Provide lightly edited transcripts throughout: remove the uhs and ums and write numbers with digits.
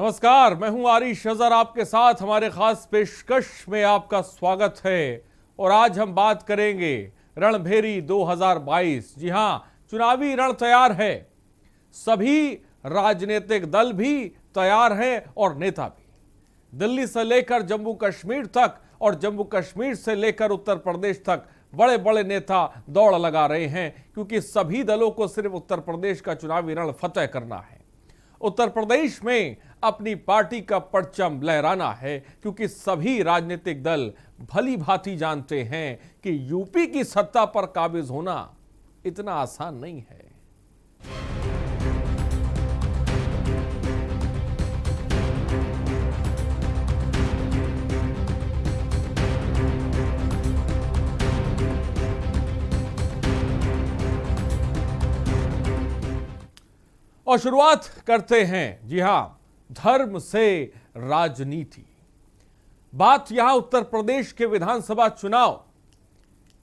नमस्कार, मैं हूं आरिश अजहर आपके साथ। हमारे खास पेशकश में आपका स्वागत है और आज हम बात करेंगे रणभेरी 2022। जी हां, चुनावी रण तैयार है, सभी राजनीतिक दल भी तैयार हैं और नेता भी। दिल्ली से लेकर जम्मू कश्मीर तक और जम्मू कश्मीर से लेकर उत्तर प्रदेश तक बड़े बड़े नेता दौड़ लगा रहे हैं, क्योंकि सभी दलों को सिर्फ उत्तर प्रदेश का चुनावी रण फतेह करना है। उत्तर प्रदेश में अपनी पार्टी का परचम लहराना है, क्योंकि सभी राजनीतिक दल भली भांति जानते हैं कि यूपी की सत्ता पर काबिज होना इतना आसान नहीं है। और शुरुआत करते हैं, जी हां, धर्म से राजनीति। बात यहां उत्तर प्रदेश के विधानसभा चुनाव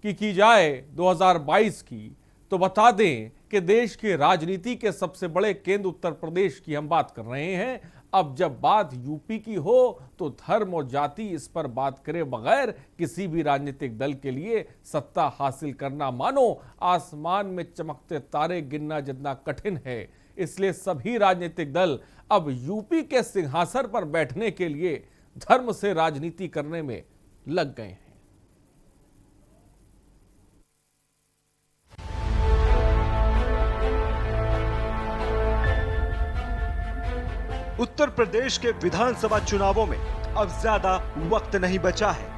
की जाए 2022 की, तो बता दें कि देश की राजनीति के सबसे बड़े केंद्र उत्तर प्रदेश की हम बात कर रहे हैं। अब जब बात यूपी की हो तो धर्म और जाति इस पर बात करे बगैर किसी भी राजनीतिक दल के लिए सत्ता हासिल करना मानो आसमान में चमकते तारे गिनना जितना कठिन है। इसलिए सभी राजनीतिक दल अब यूपी के सिंहासन पर बैठने के लिए धर्म से राजनीति करने में लग गए हैं। उत्तर प्रदेश के विधानसभा चुनावों में अब ज्यादा वक्त नहीं बचा है।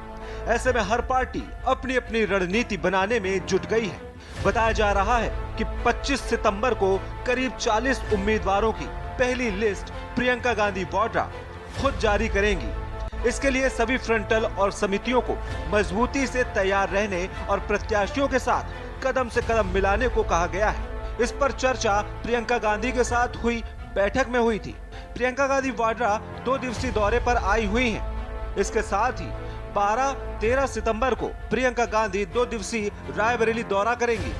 ऐसे में हर पार्टी अपनी अपनी रणनीति बनाने में जुट गई है। बताया जा रहा है कि 25 सितंबर को करीब 40 उम्मीदवारों की पहली लिस्ट प्रियंका गांधी वाड्रा खुद जारी करेंगी। इसके लिए सभी फ्रंटल और समितियों को मजबूती से तैयार रहने और प्रत्याशियों के साथ कदम से कदम मिलाने को कहा गया है। इस पर चर्चा प्रियंका गांधी के साथ हुई बैठक में हुई थी। प्रियंका गांधी वाड्रा 2 दिवसीय दौरे पर आई हुई हैं। इसके साथ ही 12-13 सितंबर को प्रियंका गांधी 2 दिवसीय रायबरेली दौरा करेंगी।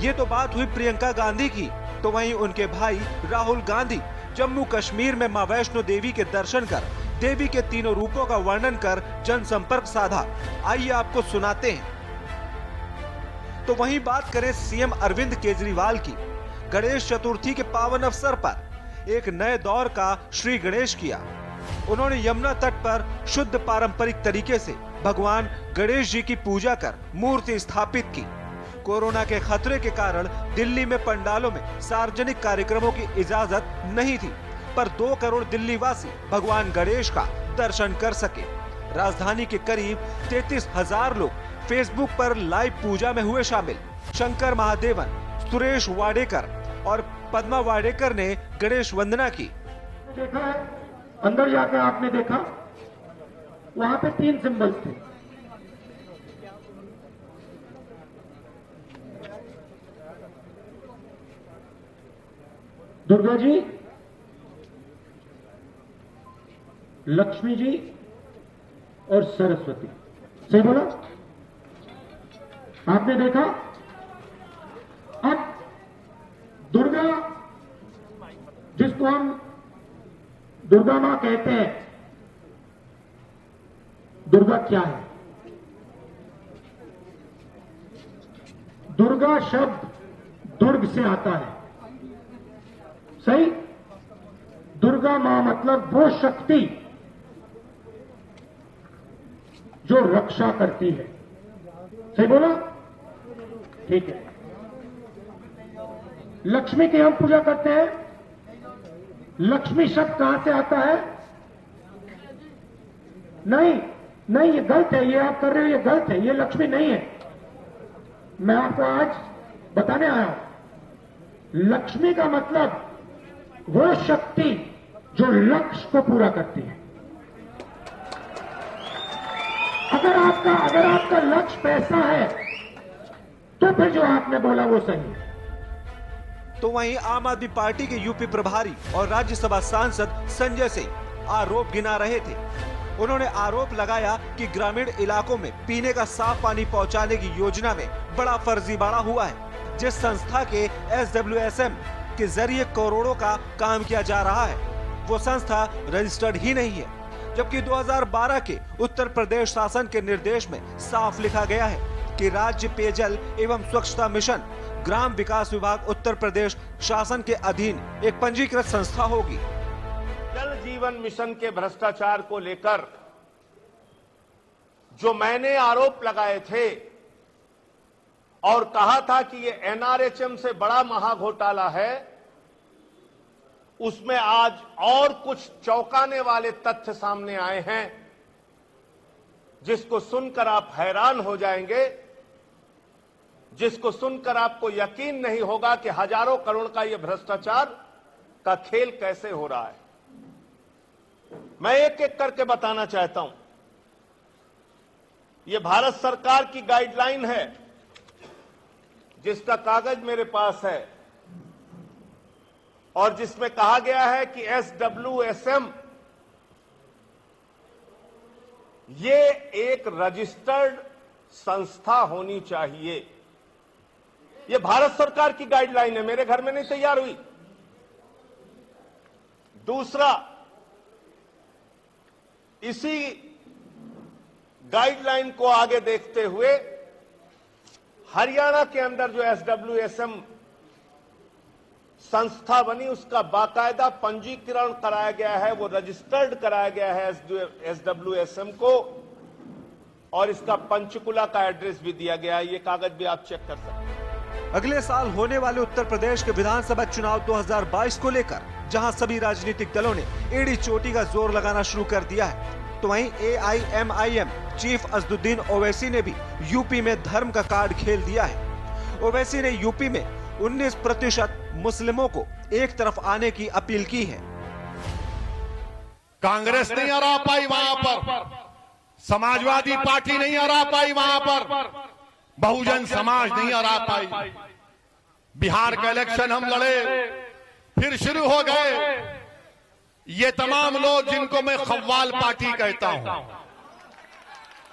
ये तो बात हुई प्रियंका गांधी की, तो वहीं उनके भाई राहुल गांधी जम्मू कश्मीर में मां वैष्णो देवी के दर्शन कर देवी के तीनों रूपों का वर्णन कर जनसंपर्क साधा। आइए आपको सुनाते हैं। तो वहीं बात करें सीएम अरविंद केजरीवाल की। गणेश चतुर्थी के पावन अवसर पर एक नए दौर का श्री गणेश किया। उन्होंने यमुना तट पर शुद्ध पारंपरिक तरीके से भगवान गणेश जी की पूजा कर मूर्ति स्थापित की। कोरोना के खतरे के कारण दिल्ली में पंडालों में सार्वजनिक कार्यक्रमों की इजाजत नहीं थी, पर 2 करोड़ दिल्ली वासी भगवान गणेश का दर्शन कर सके। राजधानी के करीब 33,000 लोग फेसबुक पर लाइव पूजा में हुए शामिल। शंकर महादेवन, सुरेश वाडेकर और पद्मा वाडेकर ने गणेश वंदना की। देखा है, अंदर जाकर आपने देखा, वहां पे 3 सिंबल्स थे। दुर्गा जी, लक्ष्मी जी और सरस्वती। सही बोला? आपने देखा? अब दुर्गा, जिसको हम दुर्गा मां कहते हैं, दुर्गा क्या है? दुर्गा शब्द दुर्ग से आता है। सही? दुर्गा मां मतलब वो शक्ति जो रक्षा करती है। सही बोला? ठीक है। लक्ष्मी की हम पूजा करते हैं। लक्ष्मी शब्द कहां से आता है? नहीं, नहीं, ये गलत है। ये आप कर रहे हो, ये गलत है। ये लक्ष्मी नहीं है। मैं आपको आज बताने आया हूं। लक्ष्मी का मतलब वो शक्ति जो लक्ष्य को पूरा करती है। अगर आपका लक्ष्य पैसा है तो फिर जो आपने बोला वो सही है। तो वहीं आम आदमी पार्टी के यूपी प्रभारी और राज्यसभा सांसद संजय सिंह आरोप गिना रहे थे। उन्होंने आरोप लगाया कि ग्रामीण इलाकों में पीने का साफ पानी पहुंचाने की योजना में बड़ा फर्जीवाड़ा हुआ है। जिस संस्था के SWSM के जरिए करोड़ों का काम किया जा रहा है, वो संस्था रजिस्टर्ड ही नहीं है, जबकि 2012 के उत्तर प्रदेश शासन के निर्देश में साफ लिखा गया है कि राज्य पेयजल एवं स्वच्छता मिशन ग्राम विकास विभाग उत्तर प्रदेश शासन के अधीन एक पंजीकृत संस्था होगी। जल जीवन मिशन के भ्रष्टाचार को लेकर जो मैंने आरोप लगाए थे और कहा था कि ये एनआरएचएम से बड़ा महाघोटाला है, उसमें आज और कुछ चौंकाने वाले तथ्य सामने आए हैं, जिसको सुनकर आप हैरान हो जाएंगे, जिसको सुनकर आपको यकीन नहीं होगा कि हजारों करोड़ का यह भ्रष्टाचार का खेल कैसे हो रहा है। मैं एक एक करके बताना चाहता हूं। यह भारत सरकार की गाइडलाइन है, जिसका कागज मेरे पास है और जिसमें कहा गया है कि SWSM ये एक रजिस्टर्ड संस्था होनी चाहिए। ये भारत सरकार की गाइडलाइन है, मेरे घर में नहीं तैयार हुई। दूसरा, इसी गाइडलाइन को आगे देखते हुए हरियाणा के अंदर जो SWSM संस्था बनी, उसका बाकायदा पंजीकरण कराया गया है, वो रजिस्टर्ड कराया गया है SWSM को, और इसका पंचकुला का एड्रेस भी दिया गया है। ये कागज भी आप चेक कर सकते हैं। अगले साल होने वाले उत्तर प्रदेश के विधानसभा चुनाव 2022 को लेकर जहां सभी राजनीतिक दलों ने एड़ी चोटी का जोर लगाना शुरू कर दिया है, तो वहीं AIMIM चीफ असदुद्दीन ओवैसी ने भी यूपी में धर्म का कार्ड खेल दिया है। ओवैसी ने यूपी में 19% मुस्लिमों को एक तरफ आने की अपील की है। कांग्रेस नहीं हरा पाई वहां पर, समाजवादी पार्टी नहीं हरा पाई वहां पर, बहुजन समाज नहीं हरा पाई। बिहार का इलेक्शन हम लड़े, फिर शुरू हो गए ये तमाम लोग जिनको मैं खव्वाल पार्टी कहता हूं।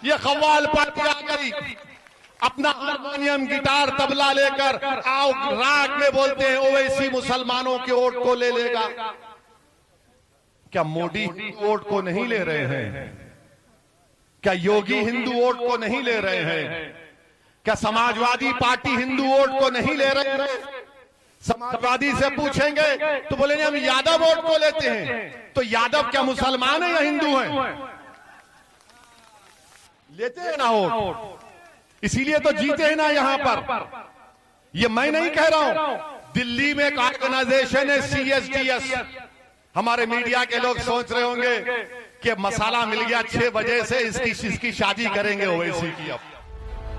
ये खव्वाल पार्टी आ गई, अपना हारमोनियम गिटार तबला लेकर आओ राग में बोलते हैं ओवैसी मुसलमानों के वोट को ले लेगा। क्या मोदी वोट को नहीं ले रहे हैं? क्या योगी हिंदू वोट को नहीं ले रहे हैं? क्या समाजवादी पार्टी हिंदू वोट को नहीं ले रहे हैं? समाजवादी से पूछेंगे तो बोलेंगे हम यादव वोट को लेते हैं। तो यादव क्या मुसलमान है या हिंदू है? लेते हैं ना वोट, इसीलिए तो जीते हैं ना यहां पर। ये मैं नहीं कह रहा हूं, दिल्ली में एक ऑर्गेनाइजेशन है CSDS। हमारे मीडिया के लोग सोच रहे होंगे कि मसाला मिल गया 6 बजे से इसकी शादी करेंगे ओवैसी की।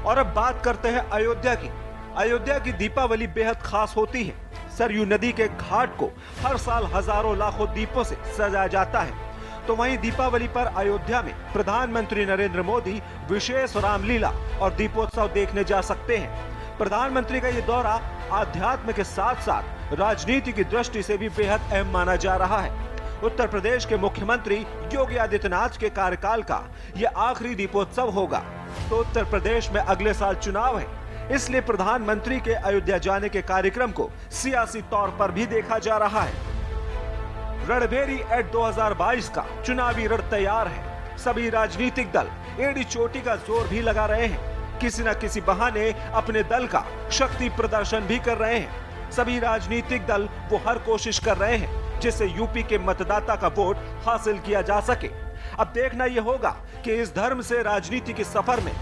और अब बात करते हैं अयोध्या की। अयोध्या की दीपावली बेहद खास होती है। सरयू नदी के घाट को हर साल हजारों लाखों दीपों से सजाया जाता है। तो वहीं दीपावली पर अयोध्या में प्रधानमंत्री नरेंद्र मोदी विशेष रामलीला और दीपोत्सव देखने जा सकते हैं। प्रधानमंत्री का ये दौरा आध्यात्म के साथ साथ राजनीति की दृष्टि से भी बेहद अहम माना जा रहा है। उत्तर प्रदेश के मुख्यमंत्री योगी आदित्यनाथ के कार्यकाल का यह आखिरी दीपोत्सव होगा। तो उत्तर प्रदेश में अगले साल चुनाव है, इसलिए प्रधानमंत्री के अयोध्या जाने के कार्यक्रम को सियासी तौर पर भी देखा जा रहा है। रणभेरी एट 2022 का चुनावी रण तैयार है। सभी राजनीतिक दल एड़ी चोटी का जोर भी लगा रहे हैं। किसी न किसी बहाने अपने दल का शक्ति प्रदर्शन भी कर रहे हैं। सभी राजनीतिक दल वो हर कोशिश कर रहे हैं जिससे यूपी के मतदाता का वोट हासिल किया जा सके। अब देखना यह होगा कि इस धर्म से राजनीति के सफर में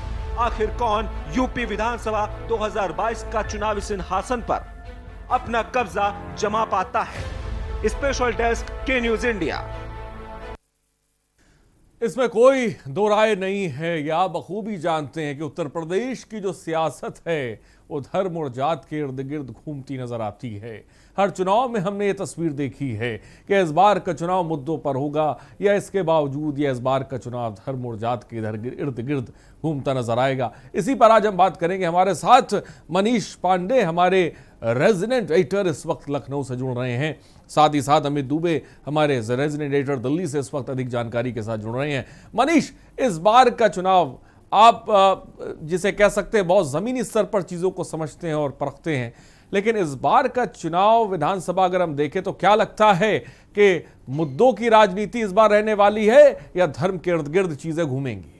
आखिर कौन यूपी विधानसभा 2022 का चुनावी सिंहासन पर अपना कब्जा जमा पाता है। स्पेशल डेस्क के न्यूज इंडिया। इसमें कोई दो राय नहीं है, या बखूबी जानते हैं कि उत्तर प्रदेश की जो सियासत है वो धर्म और जात के इर्द गिर्द घूमती नजर आती है। हर चुनाव में हमने ये तस्वीर देखी है कि इस बार का चुनाव मुद्दों पर होगा या इसके बावजूद या इस बार का चुनाव धर्म और जात के इर्द गिर्द घूमता नजर आएगा। इसी पर आज हम बात करेंगे। हमारे साथ मनीष पांडे हमारे रेजिडेंट एडिटर इस वक्त लखनऊ से जुड़ रहे हैं, साथ ही साथ अमित दुबे हमारे रेजिडेंट एडिटर दिल्ली से इस वक्त अधिक जानकारी के साथ जुड़ रहे हैं। मनीष, इस बार का चुनाव आप जिसे कह सकते हैं बहुत ज़मीनी स्तर पर चीज़ों को समझते हैं और परखते हैं, लेकिन इस बार का चुनाव विधानसभा अगर हम देखें तो क्या लगता है के मुद्दों की राजनीति इस बार रहने वाली है या धर्म के इर्द गिर्द चीजें घूमेंगी?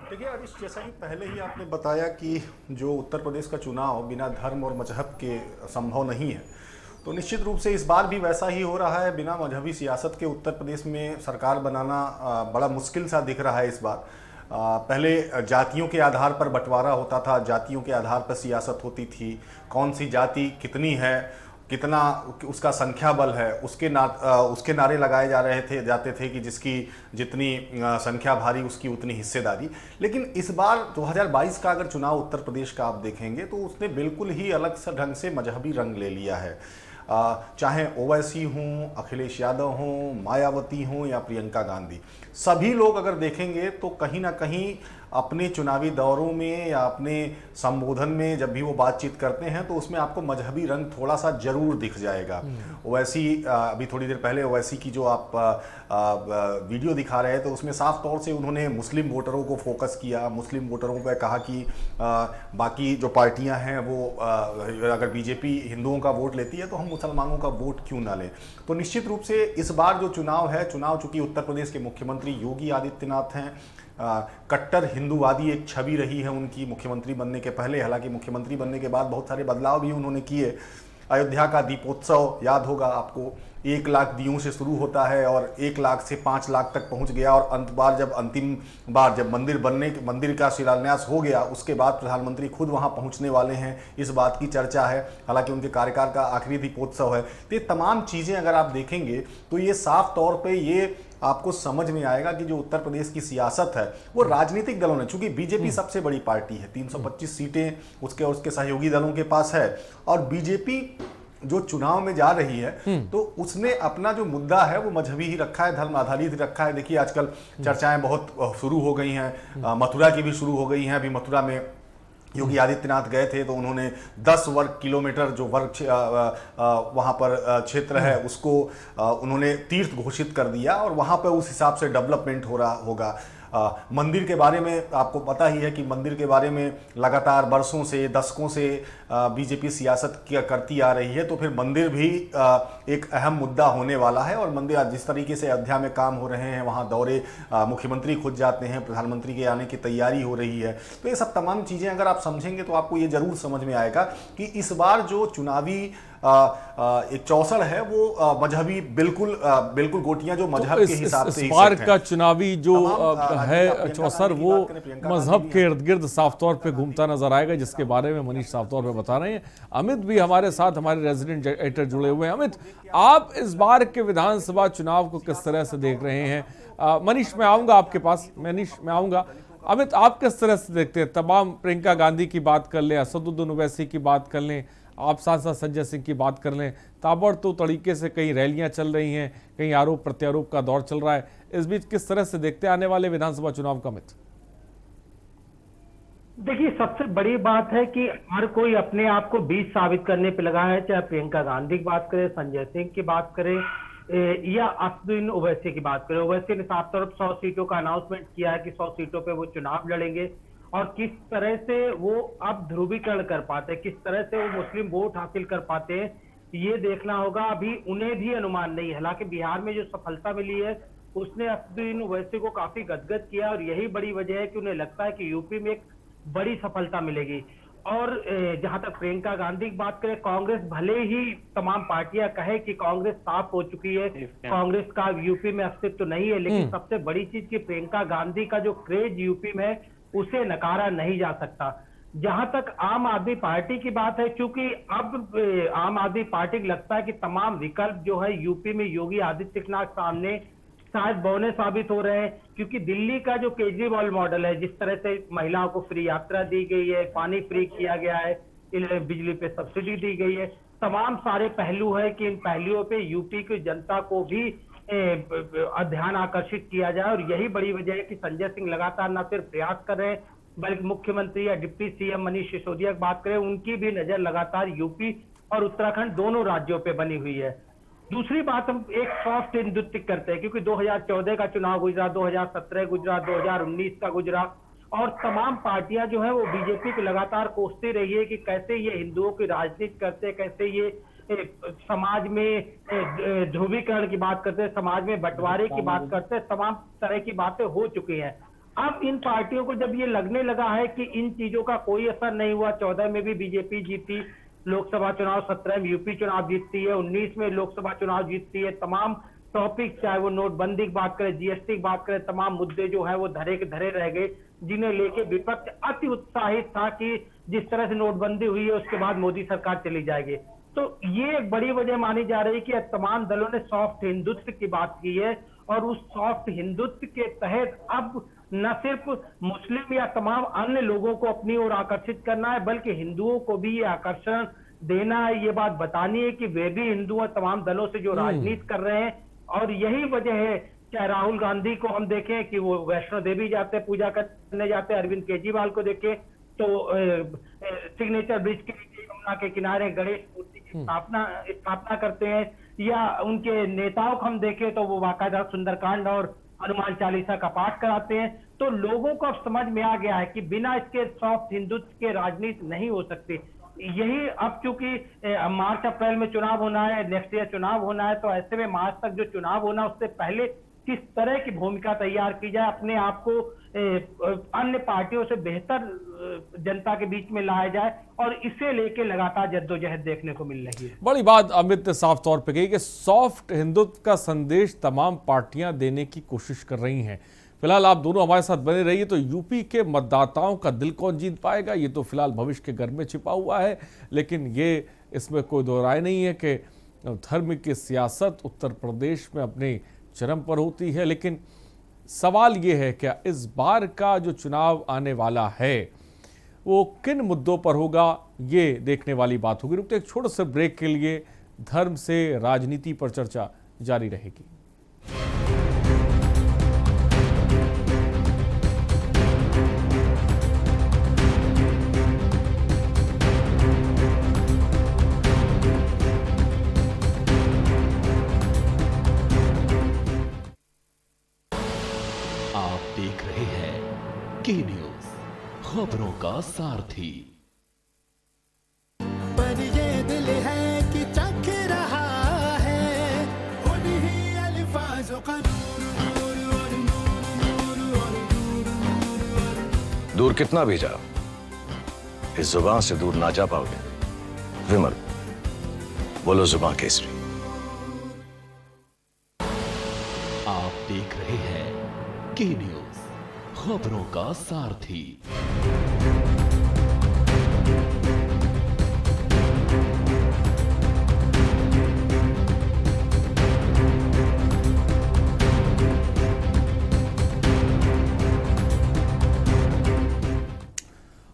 देखिए हरीश, जैसा कि पहले ही आपने बताया कि जो उत्तर प्रदेश का चुनाव बिना धर्म और मजहब के संभव नहीं है, तो निश्चित रूप से इस बार भी वैसा ही हो रहा है। बिना मजहबी सियासत के उत्तर प्रदेश में सरकार बनाना बड़ा मुश्किल सा दिख रहा है इस बार। पहले जातियों के आधार पर बंटवारा होता था, जातियों के आधार पर सियासत होती थी, कौन सी जाति कितनी है, कितना उसका संख्या बल है, उसके नारे लगाए जाते थे कि जिसकी जितनी संख्या भारी उसकी उतनी हिस्सेदारी। लेकिन इस बार 2022 का अगर चुनाव उत्तर प्रदेश का आप देखेंगे तो उसने बिल्कुल ही अलग सा ढंग से मजहबी रंग ले लिया है। चाहे ओवैसी हों, अखिलेश यादव हों, मायावती हों या प्रियंका गांधी, सभी लोग अगर देखेंगे तो कहीं ना कहीं अपने चुनावी दौरों में या अपने संबोधन में जब भी वो बातचीत करते हैं तो उसमें आपको मजहबी रंग थोड़ा सा जरूर दिख जाएगा। ओवैसी, अभी थोड़ी देर पहले ओवैसी की जो आप वीडियो दिखा रहे हैं तो उसमें साफ तौर से उन्होंने मुस्लिम वोटरों को फोकस किया, मुस्लिम वोटरों पर कहा कि बाकी जो पार्टियां हैं वो अगर बीजेपी हिंदुओं का वोट लेती है तो हम मुसलमानों का वोट क्यों ना लें। तो निश्चित रूप से इस बार जो चुनाव है, चुनाव चूंकि उत्तर प्रदेश के मुख्यमंत्री योगी आदित्यनाथ हैं, कट्टर हिंदूवादी एक छवि रही है उनकी मुख्यमंत्री बनने के पहले। हालांकि मुख्यमंत्री बनने के बाद बहुत सारे बदलाव भी उन्होंने किए। अयोध्या का दीपोत्सव याद होगा आपको, 1 लाख दियों से शुरू होता है और 1 लाख से 5 लाख तक पहुंच गया, और अंतिम बार जब मंदिर का शिलान्यास हो गया उसके बाद प्रधानमंत्री खुद वहां पहुंचने वाले हैं, इस बात की चर्चा है। हालांकि उनके कार्यकाल का आखिरी दीपोत्सव है। तो ये तमाम चीजें अगर आप देखेंगे तो ये साफ तौर पर ये आपको समझ में आएगा कि जो उत्तर प्रदेश की सियासत है वो राजनीतिक दलों ने, चूंकि बीजेपी सबसे बड़ी पार्टी है, 325 सीटें उसके सहयोगी दलों के पास है, और बीजेपी जो चुनाव में जा रही है तो उसने अपना जो मुद्दा है वो मजहबी ही रखा है, धर्म आधारित ही रखा है। देखिए आजकल चर्चाएं बहुत शुरू हो गई हैं, मथुरा की भी शुरू हो गई हैं। अभी मथुरा में योगी आदित्यनाथ गए थे तो उन्होंने 10 वर्ग किलोमीटर जो वहाँ पर क्षेत्र है उसको उन्होंने तीर्थ घोषित कर दिया, और वहाँ पर उस हिसाब से डेवलपमेंट हो रहा होगा। मंदिर के बारे में आपको पता ही है कि मंदिर के बारे में लगातार बरसों से, दशकों से बीजेपी सियासत करती आ रही है, तो फिर मंदिर भी एक अहम मुद्दा होने वाला है। और मंदिर जिस तरीके से अयोध्या में काम हो रहे हैं, वहाँ दौरे मुख्यमंत्री खुद जाते हैं, प्रधानमंत्री के आने की तैयारी हो रही है, तो ये सब तमाम चीज़ें अगर आप समझेंगे तो आपको ये जरूर समझ में आएगा कि इस बार जो चुनावी एक चौसड़ है वो मजहबी बिल्कुल गोटियां जो मजहब के हिसाब से इस बार का चुनावी जो है चौसर वो मजहब के इर्द गिर्द साफ तौर पे घूमता नजर आएगा, जिसके बारे में मनीष साफ तौर पे बता रहे हैं। अमित भी हमारे साथ, हमारे रेजिडेंट एडिटर जुड़े हुए हैं। अमित, आप इस बार के विधानसभा चुनाव को किस तरह से देख रहे हैं? मनीष, मैं आऊंगा आपके पास। मैं आऊंगा। अमित, आप किस तरह से देखते हैं? तमाम प्रियंका गांधी की बात कर लें, असदुद्दीन ओवैसी की बात कर लें, आप सांसद संजय सिंह की बात कर लें, ताबड़तोड़ तरीके से कहीं रैलियां चल रही हैं, कहीं आरोप प्रत्यारोप का दौर चल रहा है। इस बीच किस तरह से देखते हैं आने वाले विधानसभा चुनाव का? अमित, देखिए, सबसे बड़ी बात है कि हर कोई अपने आप को बीच साबित करने पे लगा है, चाहे प्रियंका गांधी की बात करें, संजय सिंह की बात करें या असदुद्दीन ओवैसी की बात करें। ओवैसी ने साफ तौर पर 100 सीटों का अनाउंसमेंट किया है कि 100 सीटों पे वो चुनाव लड़ेंगे, और किस तरह से वो अब ध्रुवीकरण कर पाते हैं, किस तरह से वो मुस्लिम वोट हासिल कर पाते हैं, ये देखना होगा। अभी उन्हें भी अनुमान नहीं है। हालांकि बिहार में जो सफलता मिली है उसने असदुद्दीन ओवैसी को काफी गदगद किया, और यही बड़ी वजह है कि उन्हें लगता है कि यूपी में एक बड़ी सफलता मिलेगी। और जहां तक प्रियंका गांधी की बात करें, कांग्रेस भले ही तमाम पार्टियां कहे कि कांग्रेस साफ हो चुकी है, कांग्रेस का यूपी में अस्तित्व तो नहीं है, लेकिन सबसे बड़ी चीज की प्रियंका गांधी का जो क्रेज यूपी में उसे नकारा नहीं जा सकता। जहां तक आम आदमी पार्टी की बात है, क्योंकि अब आम आदमी पार्टी को लगता है कि तमाम विकल्प जो है यूपी में योगी आदित्यनाथ सामने शायद बौने साबित हो रहे हैं, क्योंकि दिल्ली का जो केजरीवाल मॉडल है, जिस तरह से महिलाओं को फ्री यात्रा दी गई है, पानी फ्री किया गया है, बिजली पे सब्सिडी दी गई है, तमाम सारे पहलू है कि इन पहलुओं पे यूपी की जनता को भी ध्यान आकर्षित किया जाए। और यही बड़ी वजह है कि संजय सिंह लगातार न सिर्फ प्रयास कर रहे हैं, बल्कि मुख्यमंत्री या डिप्टी सीएम मनीष सिसोदिया की बात करें, उनकी भी नजर लगातार यूपी और उत्तराखंड दोनों राज्यों पे बनी हुई है। दूसरी बात, हम एक सॉफ्ट नृत्य करते हैं, क्योंकि 2014 का चुनाव गुजरा, 2017 गुजरा, 2019 का गुजरा, और तमाम पार्टियां जो है वो बीजेपी को लगातार कोसती रही है कि कैसे ये हिंदुओं की राजनीति करते, कैसे ये समाज में ध्रुवीकरण की बात करते हैं, समाज में बंटवारे की बात करते हैं, तमाम तरह की बातें हो चुकी हैं। अब इन पार्टियों को जब ये लगने लगा है कि इन चीजों का कोई असर नहीं हुआ, 14 में भी बीजेपी जीती लोकसभा चुनाव, 17 में यूपी चुनाव जीतती है, 19 में लोकसभा चुनाव जीतती है, तमाम टॉपिक चाहे वो नोटबंदी की बात करें, जीएसटी की बात करें, तमाम मुद्दे जो है वो धरे के धरे रह गए, जिन्हें लेके विपक्ष अति उत्साहित था कि जिस तरह से नोटबंदी हुई है उसके बाद मोदी सरकार चली जाएगी। तो ये एक बड़ी वजह मानी जा रही है कि तमाम दलों ने सॉफ्ट हिंदुत्व की बात की है और उस सॉफ्ट हिंदुत्व के तहत अब न सिर्फ मुस्लिम या तमाम अन्य लोगों को अपनी ओर आकर्षित करना है, बल्कि हिंदुओं को भी ये आकर्षण देना है, ये बात बतानी है कि वे भी हिंदू हैं तमाम दलों से जो राजनीति कर रहे हैं। और यही वजह है, चाहे राहुल गांधी को हम देखें कि वो वैष्णो देवी जाते हैं, पूजा करने जाते हैं, अरविंद केजरीवाल को देखें तो सिग्नेचर ब्रिज के नीचे यमुना के किनारे गणेश मूर्ति की स्थापना करते हैं, या उनके नेताओं को हम देखें तो वो बाकायदा सुंदरकांड और हनुमान चालीसा का पाठ कराते हैं। तो लोगों को अब समझ में आ गया है कि बिना इसके सॉफ्ट हिंदुत्व के राजनीति नहीं हो सकती। यही अब चूंकि मार्च अप्रैल में चुनाव होना है, नेक्स्ट ईयर चुनाव होना है, तो ऐसे में मार्च तक जो चुनाव होना उससे पहले किस तरह की भूमिका तैयार की जाए, अपने आप को अन्य पार्टियों से बेहतर जनता के बीच में लाया जाए, और इसे लेके लगातार जद्दोजहद देखने को मिल रही है। बड़ी बात अमित ने साफ तौर पे कही कि सॉफ्ट हिंदुत्व का संदेश तमाम पार्टियां देने की कोशिश कर रही हैं। फिलहाल आप दोनों हमारे साथ बने रहिए। तो यूपी के मतदाताओं का दिल कौन जीत पाएगा, ये तो फिलहाल भविष्य के घर में छिपा हुआ है, लेकिन ये इसमें कोई दो राय नहीं है कि धर्म की सियासत उत्तर प्रदेश में अपने चरम पर होती है। लेकिन सवाल ये है क्या इस बार का जो चुनाव आने वाला है वो किन मुद्दों पर होगा, ये देखने वाली बात होगी। रुकते एक छोटे से ब्रेक के लिए धर्म से राजनीति पर चर्चा जारी रहेगी। आप देख रहे हैं के न्यूज, खबरों का सारथी। पर ये दिल है कि चख रहा है उन्हीं अल्फाजों का दूर कितना भी जाओ, इस जुबान से दूर ना जा पाओगे। विमल, बोलो जुबान केसरी। आप देख रहे हैं के न्यूज, खबरों का सारथी।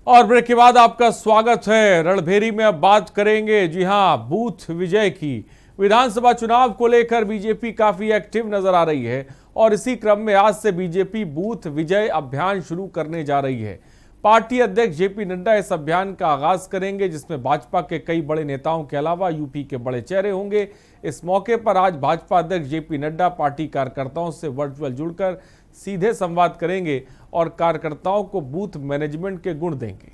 और ब्रेक के बाद आपका स्वागत है। रणभेरी में अब बात करेंगे, जी हां, बूथ विजय की। विधानसभा चुनाव को लेकर बीजेपी काफी एक्टिव नजर आ रही है और इसी क्रम में आज से बीजेपी बूथ विजय अभियान शुरू करने जा रही है। पार्टी अध्यक्ष जेपी नड्डा इस अभियान का आगाज करेंगे, जिसमें भाजपा के कई बड़े नेताओं के अलावा यूपी के बड़े चेहरे होंगे। इस मौके पर आज भाजपा अध्यक्ष जेपी नड्डा पार्टी कार्यकर्ताओं से वर्चुअल जुड़कर सीधे संवाद करेंगे और कार्यकर्ताओं को बूथ मैनेजमेंट के गुण देंगे।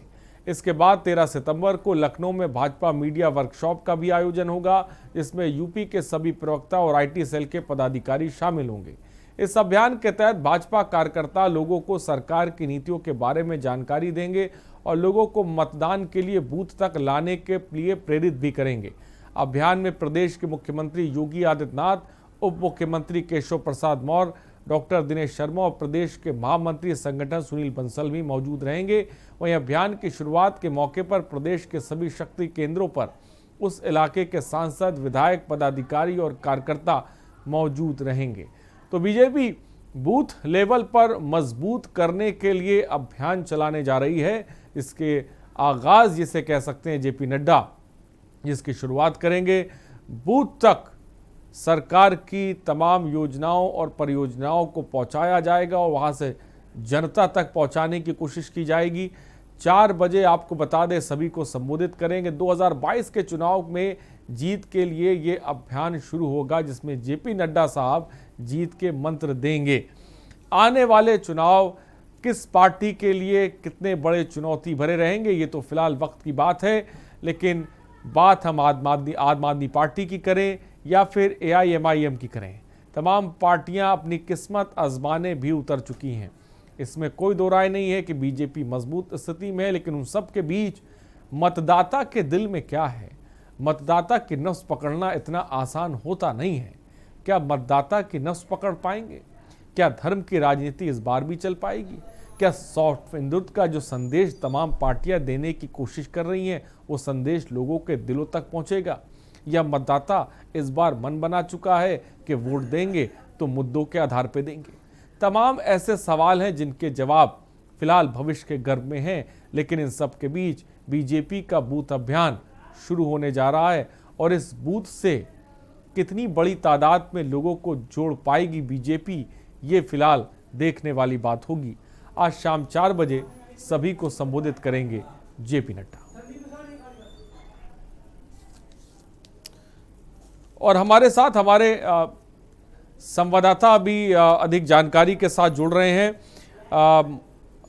इसके बाद 13 सितंबर को लखनऊ में भाजपा मीडिया वर्कशॉप का भी आयोजन होगा, जिसमें यूपी के सभी प्रवक्ता और आईटी सेल के पदाधिकारी शामिल होंगे। इस अभियान के तहत भाजपा कार्यकर्ता लोगों को सरकार की नीतियों के बारे में जानकारी देंगे और लोगों को मतदान के लिए बूथ तक लाने के लिए प्रेरित भी करेंगे। अभियान में प्रदेश के मुख्यमंत्री योगी आदित्यनाथ, उप मुख्यमंत्री केशव प्रसाद मौर्य, डॉक्टर दिनेश शर्मा और प्रदेश के महामंत्री संगठन सुनील बंसल भी मौजूद रहेंगे। वहीं अभियान की शुरुआत के मौके पर प्रदेश के सभी शक्ति केंद्रों पर उस इलाके के सांसद, विधायक, पदाधिकारी और कार्यकर्ता मौजूद रहेंगे। तो बीजेपी बूथ लेवल पर मजबूत करने के लिए अभियान चलाने जा रही है। इसके आगाज जिसे कह सकते हैं जेपी नड्डा, जिसकी शुरुआत करेंगे। बूथ तक सरकार की तमाम योजनाओं और परियोजनाओं को पहुंचाया जाएगा और वहां से जनता तक पहुंचाने की कोशिश की जाएगी। 4 बजे आपको बता दें सभी को संबोधित करेंगे। 2022 के चुनाव में जीत के लिए ये अभियान शुरू होगा, जिसमें जेपी नड्डा साहब जीत के मंत्र देंगे। आने वाले चुनाव किस पार्टी के लिए कितने बड़े चुनौती भरे रहेंगे ये तो फिलहाल वक्त की बात है, लेकिन बात हम आम आदमी पार्टी की करें या फिर AIMIM की करें, तमाम पार्टियां अपनी किस्मत आजमाने भी उतर चुकी हैं। इसमें कोई दो राय नहीं है कि बीजेपी मजबूत स्थिति में है, लेकिन उन सब के बीच मतदाता के दिल में क्या है, मतदाता की नफ्स पकड़ना इतना आसान होता नहीं है। क्या मतदाता की नफ्स पकड़ पाएंगे? क्या धर्म की राजनीति इस बार भी चल पाएगी? क्या सॉफ्ट हिंदुत्व का जो संदेश तमाम पार्टियां देने की कोशिश कर रही हैं वो संदेश लोगों के दिलों तक पहुंचेगा? या मतदाता इस बार मन बना चुका है कि वोट देंगे तो मुद्दों के आधार पर देंगे? तमाम ऐसे सवाल हैं जिनके जवाब फिलहाल भविष्य के गर्भ में हैं, लेकिन इन सब के बीच बीजेपी का बूथ अभियान शुरू होने जा रहा है और इस बूथ से कितनी बड़ी तादाद में लोगों को जोड़ पाएगी बीजेपी, ये फिलहाल देखने वाली बात होगी। आज शाम 4 बजे सभी को संबोधित करेंगे JP नड्डा। और हमारे साथ हमारे संवाददाता अभी अधिक जानकारी के साथ जुड़ रहे हैं।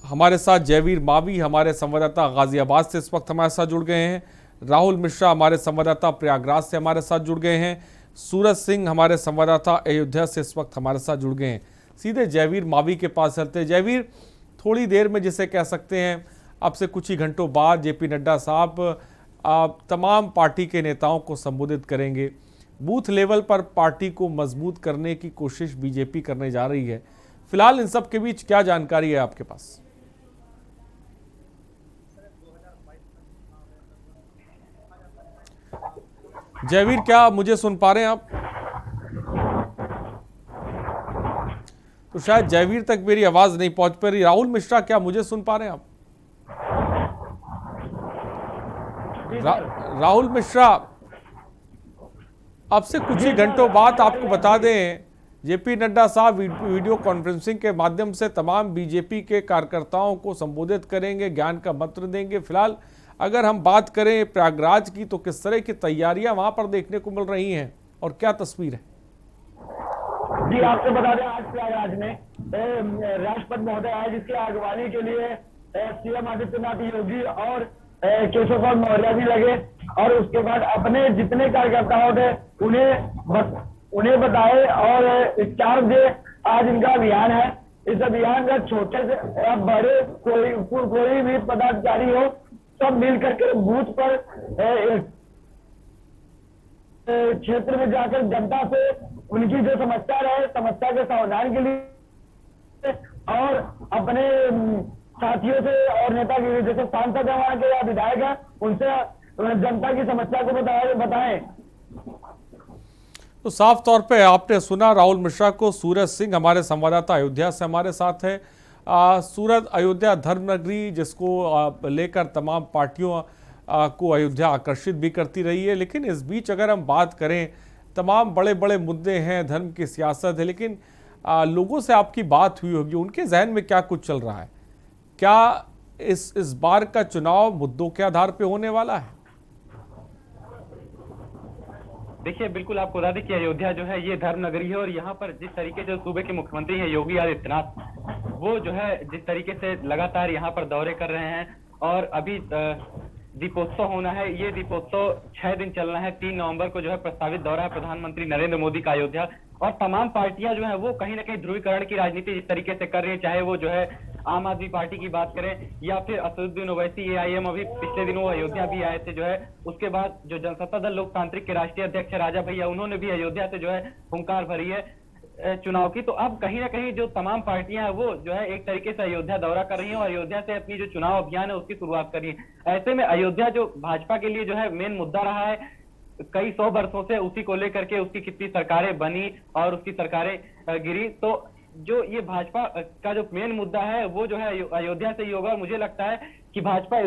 हमारे साथ जयवीर मावी हमारे संवाददाता गाजियाबाद से इस वक्त हमारे साथ जुड़ गए हैं। राहुल मिश्रा हमारे संवाददाता प्रयागराज से हमारे साथ जुड़ गए हैं। सूरज सिंह हमारे संवाददाता अयोध्या से इस वक्त हमारे साथ जुड़ गए हैं। सीधे जयवीर मावी के पास चलते हैं। जयवीर, थोड़ी देर में जिसे कह सकते हैं अब से कुछ ही घंटों बाद JP नड्डा साहब तमाम पार्टी के नेताओं को संबोधित करेंगे। बूथ लेवल पर पार्टी को मजबूत करने की कोशिश बीजेपी करने जा रही है। फिलहाल इन सब के बीच क्या जानकारी है आपके पास? जयवीर, क्या मुझे सुन पा रहे हैं आप? तो शायद जयवीर तक मेरी आवाज नहीं पहुंच पा रही। राहुल मिश्रा, क्या मुझे सुन पा रहे हैं आप? राहुल मिश्रा, अब से कुछ ही घंटों बाद आपको बता दें JP नड्डा साहब वीडियो कॉन्फ्रेंसिंग के माध्यम से तमाम बीजेपी के कार्यकर्ताओं को संबोधित करेंगे, ज्ञान का मंत्र देंगे। फिलहाल अगर हम बात करें प्रयागराज की तो किस तरह की तैयारियां वहां पर देखने को मिल रही हैं और क्या तस्वीर है? जी, आपको बता दें आज प्रयागराज में राष्ट्रपति महोदय आए, जिसकी अगवानी के लिए CM आदित्यनाथ योगी और केशव प्रसाद मौर्य भी लगे और उसके बाद अपने जितने कार्यकर्ताओं थे उन्हें बताए और 4 बजे आज इनका अभियान है। इस अभियान का छोटे से बड़े कोई भी पदाधिकारी हो सब मिल करके बूथ पर क्षेत्र में जाकर जनता से उनकी जो समस्या रहे समस्या के समाधान के लिए और अपने साथियों से और नेता जैसे सांसद है वहां के या विधायक है उनसे जनता की समस्या को बताएं। तो साफ तौर पे आपने सुना राहुल मिश्रा को। सूरज सिंह हमारे संवाददाता अयोध्या से हमारे साथ है। सूरज, अयोध्या धर्मनगरी जिसको लेकर तमाम पार्टियों को अयोध्या आकर्षित भी करती रही है, लेकिन इस बीच अगर हम बात करें तमाम बड़े बड़े मुद्दे हैं, धर्म की सियासत है, लेकिन लोगों से आपकी बात हुई होगी, उनके जहन में क्या कुछ चल रहा है? क्या इस बार का चुनाव मुद्दों के आधार पर होने वाला है? देखिए, बिल्कुल आपको बता दें कि अयोध्या जो है ये धर्म नगरी है और यहाँ पर जिस तरीके से सूबे के मुख्यमंत्री हैं योगी आदित्यनाथ, वो जो है जिस तरीके से लगातार यहाँ पर दौरे कर रहे हैं और अभी दीपोत्सव होना है। ये दीपोत्सव 6 दिन चलना है। 3 नवंबर को जो है प्रस्तावित दौरा है प्रधानमंत्री नरेंद्र मोदी का अयोध्या और तमाम पार्टियां जो है वो कहीं ना कहीं ध्रुवीकरण की राजनीति जिस तरीके से कर रही है, चाहे वो जो है आम आदमी पार्टी की बात करें या फिर असदुद्दीन ओवैसी AIM अभी पिछले दिनों अयोध्या भी आए थे जो है। उसके बाद जो जनसत्ता दल लोकतांत्रिक के राष्ट्रीय अध्यक्ष राजा भैया उन्होंने भी अयोध्या से जो है हुंकार भरी है चुनाव की। तो अब कहीं ना कहीं जो तमाम पार्टियां हैं वो जो है एक तरीके से अयोध्या दौरा कर रही हैं और अयोध्या से अपनी जो चुनाव अभियान है उसकी शुरुआत कर रही है। ऐसे में अयोध्या जो भाजपा के लिए जो है मेन मुद्दा रहा है कई 100 वर्षों से, उसी को लेकर के उसकी कितनी सरकारें बनी और उसकी सरकारें गिरी। तो जो ये भाजपा का जो मेन मुद्दा है वो जो है अयोध्या से ही होगा। मुझे लगता है कि भाजपा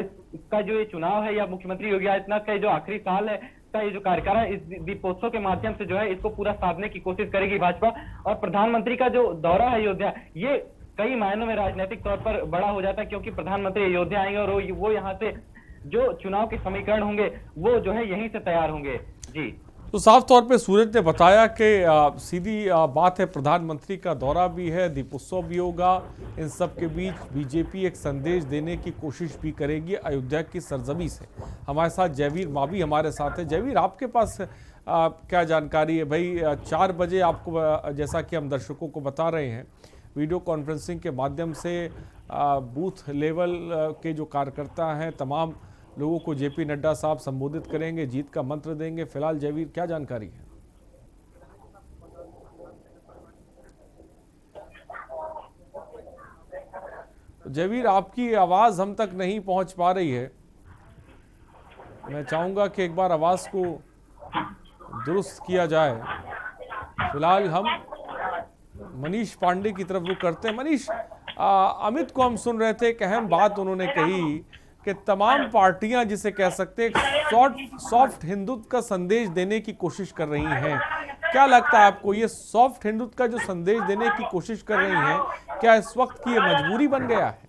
का जो ये चुनाव है या मुख्यमंत्री योगी आदित्यनाथ का जो आखिरी साल है का ये जो कार्यकाल है इस दीपोत्सव के माध्यम से जो है इसको पूरा साधने की कोशिश करेगी भाजपा। और प्रधानमंत्री का जो दौरा है अयोध्या, ये कई मायनों में राजनीतिक तौर पर बड़ा हो जाता है क्योंकि प्रधानमंत्री अयोध्या आएंगे और वो यहाँ से जो चुनाव के समीकरण होंगे वो जो है यहीं से तैयार होंगे। जी तो साफ तौर पे सूरज ने बताया कि सीधी बात है, प्रधानमंत्री का दौरा भी है, दीपोत्सव भी होगा। इन सब के बीच बीजेपी एक संदेश देने की कोशिश भी करेगी अयोध्या की सरजमी से। हमारे साथ जयवीर मावी हमारे साथ है। जयवीर, आपके पास क्या जानकारी है भाई? 4 बजे आपको, जैसा कि हम दर्शकों को बता रहे हैं, वीडियो कॉन्फ्रेंसिंग के माध्यम से बूथ लेवल के जो कार्यकर्ता हैं तमाम लोगों को जेपी नड्डा साहब संबोधित करेंगे, जीत का मंत्र देंगे। फिलहाल जयवीर, क्या जानकारी है? जयवीर, आपकी आवाज हम तक नहीं पहुंच पा रही है। मैं चाहूंगा कि एक बार आवाज को दुरुस्त किया जाए। फिलहाल हम मनीष पांडे की तरफ रुख करते हैं। मनीष, अमित को हम सुन रहे थे, एक अहम बात उन्होंने कही कि तमाम पार्टियां जिसे कह सकते हैं सॉफ्ट हिंदुत्व का संदेश देने की कोशिश कर रही हैं। क्या लगता है आपको, ये सॉफ्ट हिंदुत्व का जो संदेश देने की कोशिश कर रही हैं, क्या इस वक्त की ये मजबूरी बन गया है?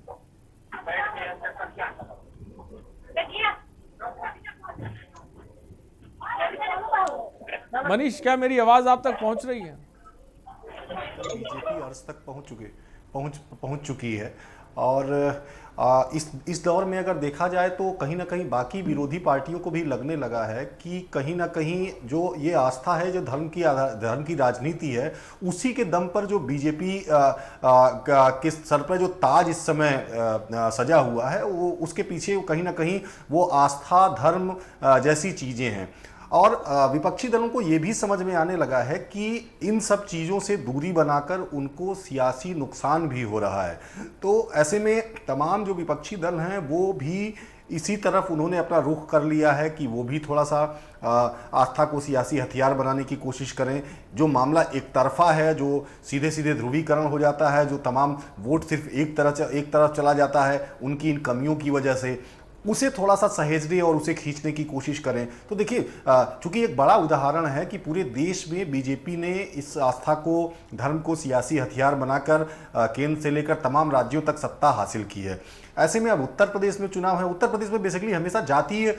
मनीष, क्या मेरी आवाज आप तक पहुंच रही है? बीजेपी अर्ज तक पहुंच चुकी है और इस दौर में अगर देखा जाए तो कहीं ना कहीं बाकी विरोधी पार्टियों को भी लगने लगा है कि कहीं ना कहीं जो ये आस्था है, जो धर्म की राजनीति है, उसी के दम पर जो बीजेपी के सर पर जो ताज इस समय सजा हुआ है, वो उसके पीछे कहीं ना कहीं वो आस्था, धर्म जैसी चीज़ें हैं। और विपक्षी दलों को ये भी समझ में आने लगा है कि इन सब चीज़ों से दूरी बनाकर उनको सियासी नुकसान भी हो रहा है। तो ऐसे में तमाम जो विपक्षी दल हैं वो भी इसी तरफ उन्होंने अपना रुख कर लिया है कि वो भी थोड़ा सा आस्था को सियासी हथियार बनाने की कोशिश करें। जो मामला एक तरफा है, जो सीधे सीधे ध्रुवीकरण हो जाता है, जो तमाम वोट सिर्फ एक तरफ चला जाता है उनकी इन कमियों की वजह से, उसे थोड़ा सा सहेजने और उसे खींचने की कोशिश करें। तो देखिए, चूंकि एक बड़ा उदाहरण है कि पूरे देश में बीजेपी ने इस आस्था को, धर्म को सियासी हथियार बनाकर केंद्र से लेकर तमाम राज्यों तक सत्ता हासिल की है। ऐसे में अब उत्तर प्रदेश में चुनाव है। उत्तर प्रदेश में बेसिकली हमेशा जातीय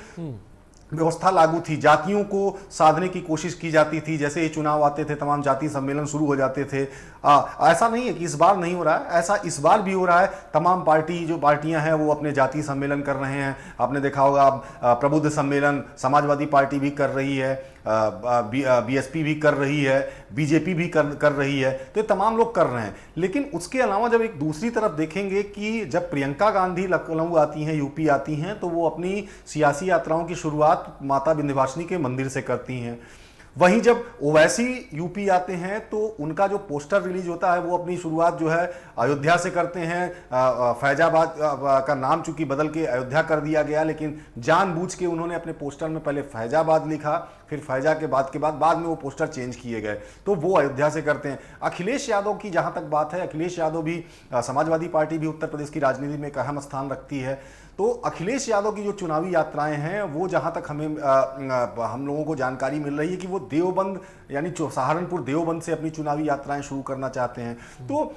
व्यवस्था लागू थी, जातियों को साधने की कोशिश की जाती थी। जैसे ये चुनाव आते थे तमाम जाति सम्मेलन शुरू हो जाते थे। ऐसा नहीं है कि इस बार नहीं हो रहा है, ऐसा इस बार भी हो रहा है। तमाम पार्टियां हैं वो अपने जाति सम्मेलन कर रहे हैं। आपने देखा होगा प्रबुद्ध सम्मेलन समाजवादी पार्टी भी कर रही है, बीएसपी भी कर रही है, बीजेपी भी कर रही है। तो ये तमाम लोग कर रहे हैं। लेकिन उसके अलावा जब एक दूसरी तरफ देखेंगे कि जब प्रियंका गांधी लखनऊ आती हैं, यूपी आती हैं, तो वो अपनी सियासी यात्राओं की शुरुआत माता विंध्यवासिनी के मंदिर से करती हैं। वहीं जब ओवैसी यूपी आते हैं तो उनका जो पोस्टर रिलीज होता है वो अपनी शुरुआत जो है अयोध्या से करते हैं। फैजाबाद का नाम चूंकि बदल के अयोध्या कर दिया गया, लेकिन जानबूझ के उन्होंने अपने पोस्टर में पहले फैजाबाद लिखा, फिर फैजा के बाद में वो पोस्टर चेंज किए गए, तो वो अयोध्या से करते हैं। अखिलेश यादव की जहां तक बात है, अखिलेश यादव भी, समाजवादी पार्टी भी उत्तर प्रदेश की राजनीति में एक अहम स्थान रखती है। तो अखिलेश यादव की जो चुनावी यात्राएं हैं वो जहां तक हम लोगों को जानकारी मिल रही है कि वो देवबंद यानी सहारनपुर देवबंद से अपनी चुनावी यात्राएं शुरू करना चाहते हैं। तो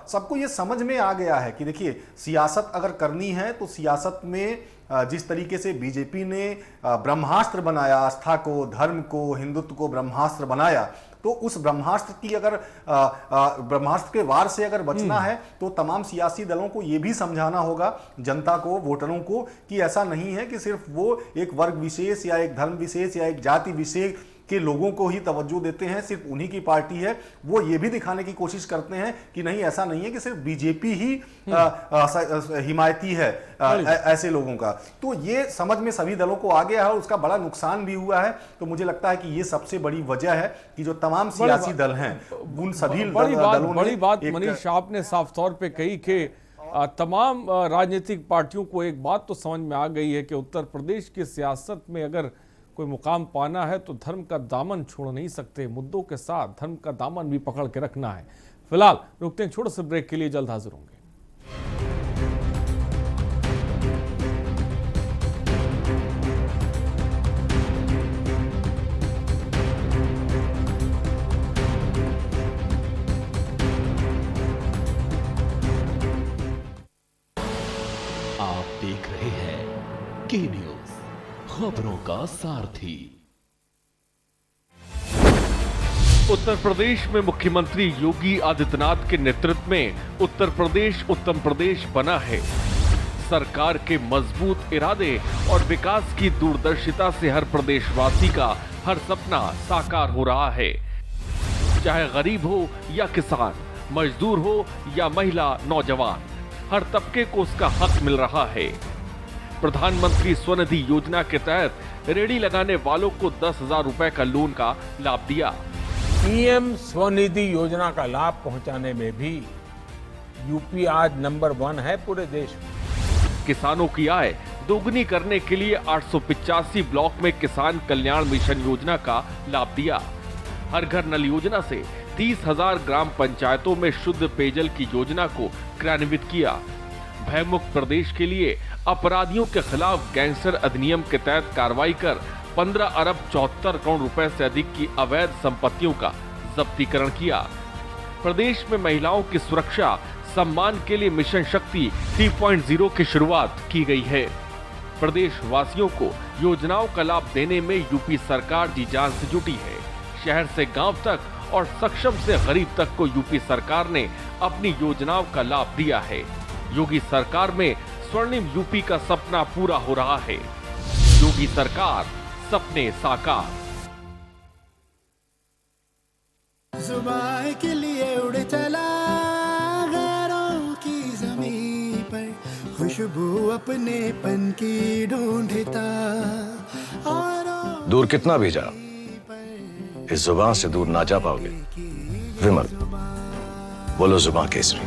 सबको ये समझ में आ गया है कि देखिए, सियासत अगर करनी है तो सियासत में जिस तरीके से बीजेपी ने ब्रह्मास्त्र बनाया, आस्था को, धर्म को, हिंदुत्व को ब्रह्मास्त्र बनाया, तो उस ब्रह्मास्त्र की अगर ब्रह्मास्त्र के वार से अगर बचना है तो तमाम सियासी दलों को यह भी समझाना होगा जनता को, वोटरों को, कि ऐसा नहीं है कि सिर्फ वो एक वर्ग विशेष या एक धर्म विशेष या एक जाति विशेष के लोगों को ही तवज्जो देते हैं, सिर्फ उन्हीं की पार्टी है। वो ये भी दिखाने की कोशिश करते हैं कि नहीं, ऐसा नहीं है कि सिर्फ बीजेपी ही हिमायती है ऐसे लोगों का। तो ये समझ में सभी दलों को आ गया है और उसका बड़ा नुकसान भी हुआ है। तो मुझे लगता है कि ये सबसे बड़ी वजह है कि जो तमाम सियासी दल हैं उन सभी दलों बड़ी बात मनीष आपने साफ तौर पे कही कि तमाम राजनीतिक पार्टियों को एक बात तो समझ में आ गई है कि उत्तर प्रदेश की सियासत में अगर कोई मुकाम पाना है तो धर्म का दामन छोड़ नहीं सकते, मुद्दों के साथ धर्म का दामन भी पकड़ के रखना है। फिलहाल रुकते हैं छोटे से ब्रेक के लिए, जल्द हाजिर होंगे। आप देख रहे हैं के न्यूज़, खबरों का सारथी। उत्तर प्रदेश में मुख्यमंत्री योगी आदित्यनाथ के नेतृत्व में उत्तर प्रदेश बना है। सरकार के मजबूत इरादे और विकास की दूरदर्शिता से हर प्रदेशवासी का हर सपना साकार हो रहा है। चाहे गरीब हो या किसान, मजदूर हो या महिला नौजवान, हर तबके को उसका हक मिल रहा है। प्रधानमंत्री स्वनिधि योजना के तहत रेहड़ी लगाने वालों को 10,000 रुपए का लोन का लाभ दिया। पीएम स्वनिधि योजना का लाभ पहुंचाने में भी यूपी आज नंबर 1 है पूरे देश में। किसानों की आय दोगुनी करने के लिए 885 ब्लॉक में किसान कल्याण मिशन योजना का लाभ दिया। हर घर नल योजना से 30,000 ग्राम पंचायतों में शुद्ध पेयजल की योजना को क्रियान्वित किया। भयमुक्त प्रदेश के लिए अपराधियों के खिलाफ गैंगस्टर अधिनियम के तहत कार्रवाई कर 15 अरब 74 करोड़ रुपए से अधिक की अवैध संपत्तियों का जब्तीकरण किया। प्रदेश में महिलाओं की सुरक्षा सम्मान के लिए मिशन शक्ति 3.0 की शुरुआत की गई है। प्रदेश वासियों को योजनाओं का लाभ देने में यूपी सरकार जी जान से जुटी है। शहर से गांव तक और सक्षम से गरीब तक को यूपी सरकार ने अपनी योजनाओं का लाभ दिया है। योगी सरकार में स्वर्णिम यूपी का सपना पूरा हो रहा है। योगी सरकार, सपने साकार। जुबान के लिए उड़ चला गैरों की ज़मीं पर, खुशबू अपने पन की ढूंढता और दूर कितना भी जा, इस जुबान से दूर ना जा पाओगे। विमल, बोलो जुबान केसरी।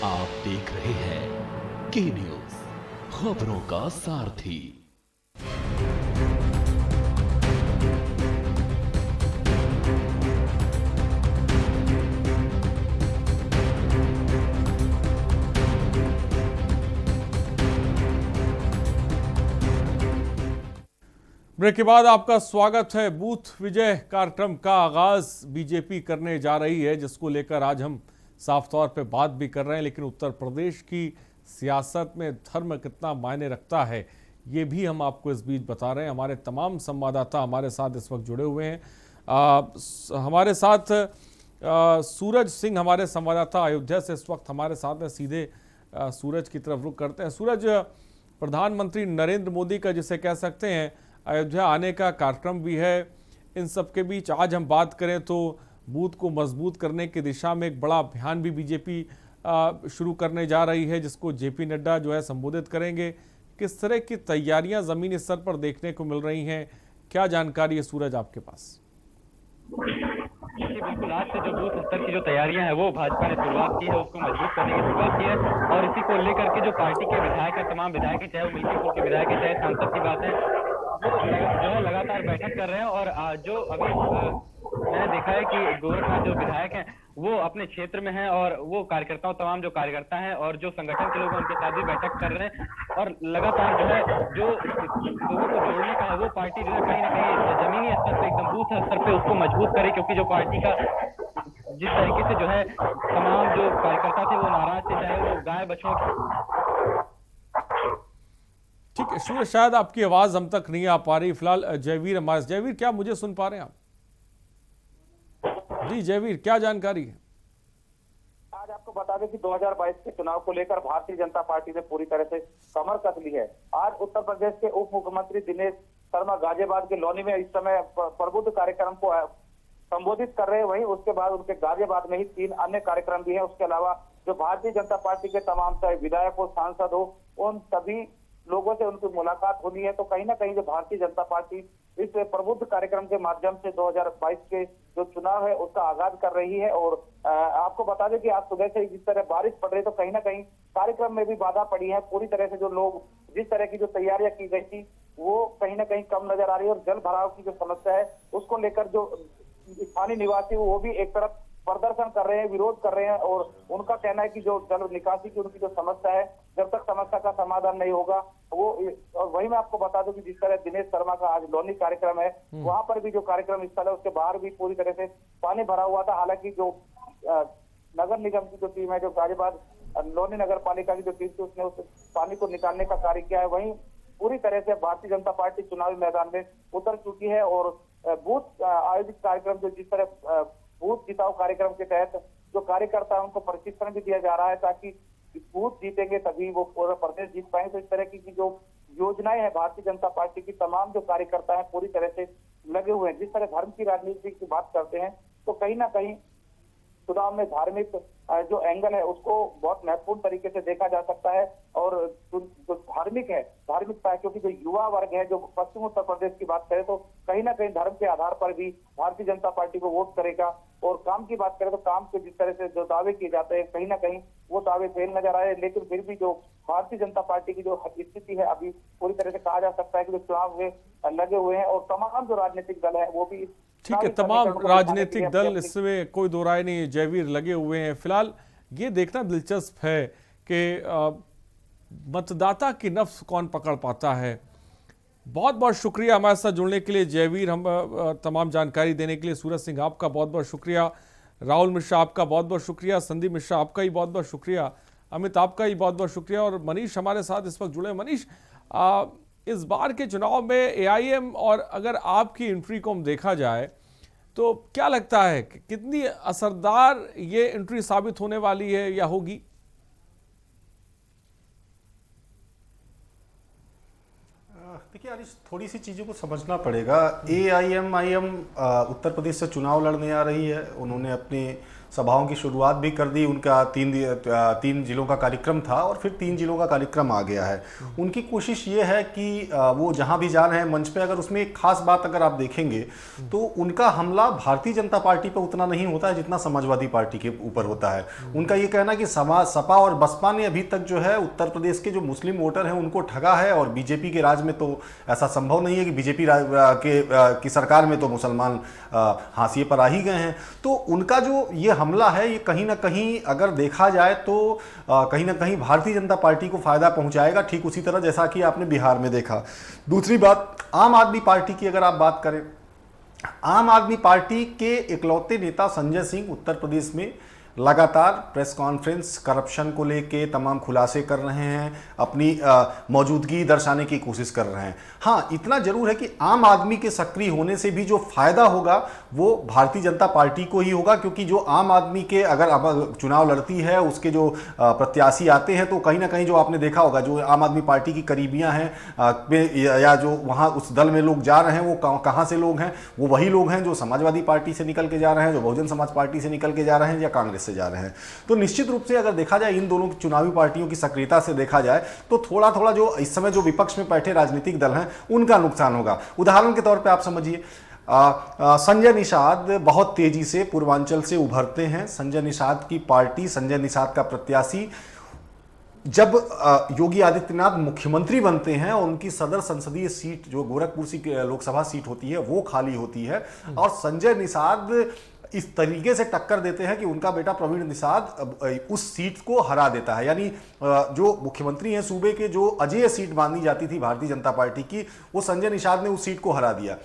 आप देख रहे हैं के न्यूज, खबरों का सारथी। ब्रेक के बाद आपका स्वागत है। बूथ विजय कार्यक्रम का आगाज बीजेपी करने जा रही है, जिसको लेकर आज हम साफ तौर पे बात भी कर रहे हैं। लेकिन उत्तर प्रदेश की सियासत में धर्म कितना मायने रखता है, ये भी हम आपको इस बीच बता रहे हैं। हमारे तमाम संवाददाता हमारे साथ इस वक्त जुड़े हुए हैं। हमारे साथ सूरज सिंह हमारे संवाददाता अयोध्या से इस वक्त हमारे साथ हैं। सीधे सूरज की तरफ रुख करते हैं। सूरज, प्रधानमंत्री नरेंद्र मोदी का जिसे कह सकते हैं अयोध्या आने का कार्यक्रम भी है। इन सब के बीच आज हम बात करें तो बूथ को मजबूत करने की दिशा में एक बड़ा अभियान भी बीजेपी शुरू करने जा रही है, जिसको जेपी नड्डा जो है संबोधित करेंगे। किस तरह की तैयारियां जमीनी स्तर पर देखने को मिल रही हैं, क्या जानकारी है सूरज आपके पास? बिल्कुल, आज से जो बूथ स्तर की जो तैयारियां हैं वो भाजपा ने शुरुआत की है, उसको मजबूत करने की शुरुआत की है। और इसी को लेकर के जो पार्टी के विधायक है, तमाम विधायक है, चाहे वो मिल्कीपुर के विधायक है, चाहे सांसद की बात है, जो है लगातार बैठक कर रहे हैं। और जो अभी मैंने देखा है कि गोरखनाथ जो विधायक हैं वो अपने क्षेत्र में हैं और वो कार्यकर्ताओं, तमाम जो कार्यकर्ता हैं और जो संगठन के लोग हैं उनके साथ भी बैठक कर रहे हैं। और लगातार जो है जो लोगों को जोड़ने का है वो पार्टी जो है कहीं ना कहीं जमीनी स्तर पे, एकदम बूथ स्तर पे उसको मजबूत करे, क्योंकि जो पार्टी का जिस तरीके से जो है तमाम जो कार्यकर्ता थे वो नाराज थे, चाहे वो गाय बछड़ों। ठीक है सूरज, शायद आपकी आवाज हम तक नहीं आ पा रही। फिलहाल जयवीर हमारे, जयवीर क्या मुझे सुन पा रहे हैं आप? जी जयवीर, क्या जानकारी है? आज आपको बता दें कि 2022 के चुनाव को लेकर भारतीय जनता पार्टी ने पूरी तरह से कमर कस ली है। आज उत्तर प्रदेश के उप मुख्यमंत्री दिनेश शर्मा गाजियाबाद के लौनी में इस समय प्रबुद्ध कार्यक्रम को संबोधित कर रहे हैं। वहीं उसके बाद उनके गाजियाबाद में ही 3 अन्य कार्यक्रम भी हैं। उसके अलावा जो भारतीय जनता पार्टी के तमाम चाहे विधायक हो, सांसद हो, उन सभी लोगों से उनकी मुलाकात होनी है। तो कहीं ना कहीं जो भारतीय जनता पार्टी इस प्रबुद्ध कार्यक्रम के माध्यम से 2022 के जो चुनाव है उसका आगाज कर रही है। और आपको बता दें कि आज सुबह से जिस तरह बारिश पड़ रही, तो कहीं ना कहीं कार्यक्रम में भी बाधा पड़ी है। पूरी तरह से जो लोग जिस तरह की जो तैयारियां की गई थी वो कहीं ना कहीं कम नजर आ रही है। और जल भराव की जो समस्या है उसको लेकर जो स्थानीय निवासी वो भी एक तरफ प्रदर्शन कर रहे हैं, विरोध कर रहे हैं। और उनका कहना है कि जो जल निकासी की उनकी जो समस्या है, जब तक समस्या का समाधान नहीं होगा वो। और वही मैं आपको बता दूं कि जिस तरह दिनेश शर्मा का आज लौनी कार्यक्रम है, वहां पर भी जो कार्यक्रम स्थल है उसके बाहर भी पूरी तरह से पानी भरा हुआ था। हालांकि जो नगर निगम की जो टीम है, जो गाजियाबाद लौनी नगर पालिका की जो टीम थी, उसने उस पानी को निकालने का कार्य किया है। वहीं पूरी तरह से भारतीय जनता पार्टी चुनावी मैदान में उतर चुकी है। और बूथ आयोजित कार्यक्रम, जो जिस तरह बूथ जिताओ कार्यक्रम के तहत जो कार्यकर्ता है उनको प्रशिक्षण भी दिया जा रहा है, ताकि बूथ जीतेंगे तभी वो पूरा प्रदेश जीत पाएंगे। तो इस तरह की जो योजनाएं हैं भारतीय जनता पार्टी की, तमाम जो कार्यकर्ता हैं पूरी तरह से लगे हुए हैं। जिस तरह धर्म की राजनीति की बात करते हैं तो कहीं ना कहीं चुनाव में धार्मिक जो एंगल है उसको बहुत महत्वपूर्ण तरीके से देखा जा सकता है। और जो धार्मिकता है, क्योंकि जो युवा वर्ग है जो पश्चिम उत्तर प्रदेश की बात करें तो कहीं ना कहीं धर्म के आधार पर भी भारतीय जनता पार्टी को वोट करेगा। और काम की बात करें तो काम के जिस तरह से जो दावे किए जाते हैं कहीं ना कहीं वो दावे फेल नजर आ रहे हैं। लेकिन फिर भी जो भारतीय जनता पार्टी की जो स्थिति है अभी पूरी तरह से कहा जा सकता है कि जो चुनाव में लगे हुए हैं और तमाम जो राजनीतिक दल है वो भी ठीक है, तमाम राजनीतिक दल, इसमें कोई दो राय नहीं, जयवीर लगे हुए हैं। फिलहाल ये देखना दिलचस्प है कि मतदाता की नफ्स कौन पकड़ पाता है। बहुत बहुत शुक्रिया हमारे साथ जुड़ने के लिए जयवीर, हम तमाम जानकारी देने के लिए। सूरज सिंह आपका बहुत बहुत शुक्रिया, राहुल मिश्रा आपका बहुत बहुत शुक्रिया, संदीप मिश्रा आपका ही बहुत बहुत शुक्रिया, अमित आपका ही बहुत बहुत शुक्रिया, और मनीष हमारे साथ इस वक्त जुड़े। मनीष, इस बार के चुनाव में एआईएम और अगर आपकी एंट्री को हम देखा जाए तो क्या लगता है कि कितनी असरदार ये एंट्री साबित होने वाली है या होगी? देखिए यार, थोड़ी सी चीज़ों को समझना पड़ेगा। एआईएम उत्तर प्रदेश से चुनाव लड़ने आ रही है। उन्होंने अपनी सभाओं की शुरुआत भी कर दी। उनका तीन जिलों का कार्यक्रम था और फिर 3 जिलों का कार्यक्रम आ गया है। उनकी कोशिश ये है कि वो जहां भी जा रहे हैं मंच पे, अगर उसमें एक खास बात अगर आप देखेंगे तो उनका हमला भारतीय जनता पार्टी पे उतना नहीं होता है जितना समाजवादी पार्टी के ऊपर होता है। उनका ये कहना है कि सपा और बसपा ने अभी तक जो है उत्तर प्रदेश के जो मुस्लिम वोटर हैं उनको ठगा है, और बीजेपी के राज में तो ऐसा संभव नहीं है कि बीजेपी की सरकार में तो मुसलमान हाशिए पर आ ही गए हैं। तो उनका जो ये हमला है ये कहीं ना कहीं अगर देखा जाए तो कहीं ना कहीं भारतीय जनता पार्टी को फायदा पहुंचाएगा, ठीक उसी तरह जैसा कि आपने बिहार में देखा। दूसरी बात, आम आदमी पार्टी की अगर आप बात करें, आम आदमी पार्टी के इकलौते नेता संजय सिंह उत्तर प्रदेश में लगातार प्रेस कॉन्फ्रेंस, करप्शन को लेके तमाम खुलासे कर रहे हैं, अपनी मौजूदगी दर्शाने की कोशिश कर रहे हैं। हाँ, इतना जरूर है कि आम आदमी के सक्रिय होने से भी जो फायदा होगा वो भारतीय जनता पार्टी को ही होगा, क्योंकि जो आम आदमी के अगर अब चुनाव लड़ती है उसके जो प्रत्याशी आते हैं तो कहीं ना कहीं जो आपने देखा होगा जो आम आदमी पार्टी की करीबियां हैं या जो वहाँ उस दल में लोग जा रहे हैं वो कहाँ से लोग हैं, वो वही लोग हैं जो समाजवादी पार्टी से निकल के जा रहे हैं, जो बहुजन समाज पार्टी से निकल के जा रहे हैं या कांग्रेस से जा रहे हैं। तो निश्चित रूप से अगर देखा जाए इन दोनों चुनावी पार्टियों की सक्रियता से देखा जाए तो थोड़ा थोड़ा जो इस समय जो विपक्ष में बैठे राजनीतिक दल हैं उनका नुकसान होगा। उदाहरण के तौर पे आप समझिए, संजय निषाद बहुत तेजी से पूर्वांचल से उभरते हैं। संजय निषाद की पार्टी, संजय निषाद का प्रत्याशी जब योगी आदित्यनाथ मुख्यमंत्री बनते हैं और उनकी सदर संसदीय सीट जो गोरखपुर की लोकसभा सीट होती है वो खाली होती है और संजय निषाद इस तरीके से टक्कर देते हैं कि उनका बेटा प्रवीण निषाद उस सीट को हरा देता है। यानी जो मुख्यमंत्री हैं सूबे के, जो अजेय सीट मानी जाती थी भारतीय जनता पार्टी की, वो संजय निषाद ने उस सीट को हरा दिया।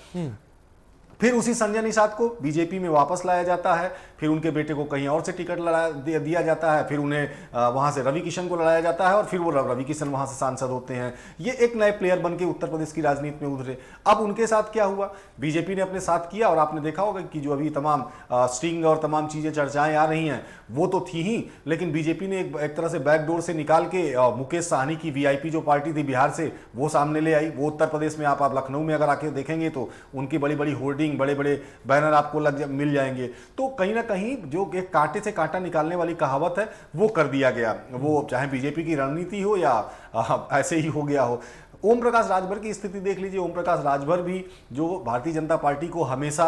फिर उसी संजय निषाद को बीजेपी में वापस लाया जाता है, फिर उनके बेटे को कहीं और से टिकट दिया जाता है, फिर उन्हें वहां से रवि किशन को लड़ाया जाता है और फिर वो रवि किशन वहां से सांसद होते हैं। ये एक नए प्लेयर बन के उत्तर प्रदेश की राजनीति में उतरे। अब उनके साथ क्या हुआ, बीजेपी ने अपने साथ किया और आपने देखा होगा कि जो अभी तमाम स्टिंग और तमाम चीजें चर्चाएं आ रही हैं वो तो थी ही, लेकिन बीजेपी ने एक तरह से बैकडोर से निकाल के मुकेश साहनी की वीआईपी जो पार्टी थी बिहार से वो सामने ले आई। वो उत्तर प्रदेश में आप लखनऊ में अगर आके देखेंगे तो उनकी बड़ी बड़ी होर्डिंग, बड़े बड़े बैनर आपको मिल जाएंगे। तो कहीं ना कहीं जो एक कांटे से कांटा निकालने वाली कहावत है वो कर दिया गया, वो चाहे बीजेपी की रणनीति हो या ऐसे ही हो गया हो। ओम प्रकाश राजभर की स्थिति देख लीजिए। ओम प्रकाश राजभर भी जो भारतीय जनता पार्टी को हमेशा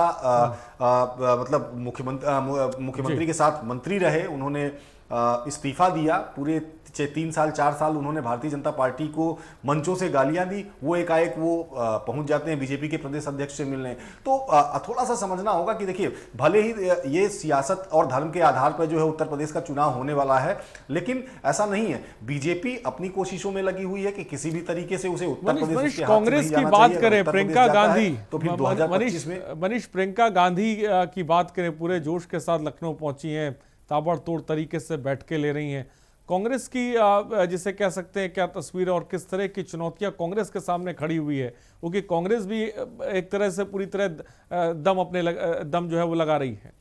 मतलब मुख्यमंत्री के साथ मंत्री रहे, उन्होंने इस्तीफा दिया। पूरे 3 साल 4 साल उन्होंने भारतीय जनता पार्टी को मंचों से गालियां दी, वो एकाएक वो पहुंच जाते हैं बीजेपी के प्रदेश अध्यक्ष से मिलने। तो थोड़ा सा समझना होगा कि देखिए, भले ही ये सियासत और धर्म के आधार पर जो है उत्तर प्रदेश का चुनाव होने वाला है, लेकिन ऐसा नहीं है। बीजेपी अपनी कोशिशों में लगी हुई है कि किसी भी तरीके से उसे उत्तर प्रदेश कांग्रेस की बात करें, प्रियंका गांधी तो फिर 2025 में मनीष, प्रियंका गांधी की बात करें, पूरे जोश के साथ लखनऊ पहुंची हैं, ताबड़तोड़ तरीके से बैठकें ले रही हैं। कांग्रेस की जिसे कह सकते हैं क्या तस्वीर और किस तरह की चुनौतियां कांग्रेस के सामने खड़ी हुई है, क्योंकि कांग्रेस भी एक तरह से पूरी तरह दम जो है वो लगा रही है।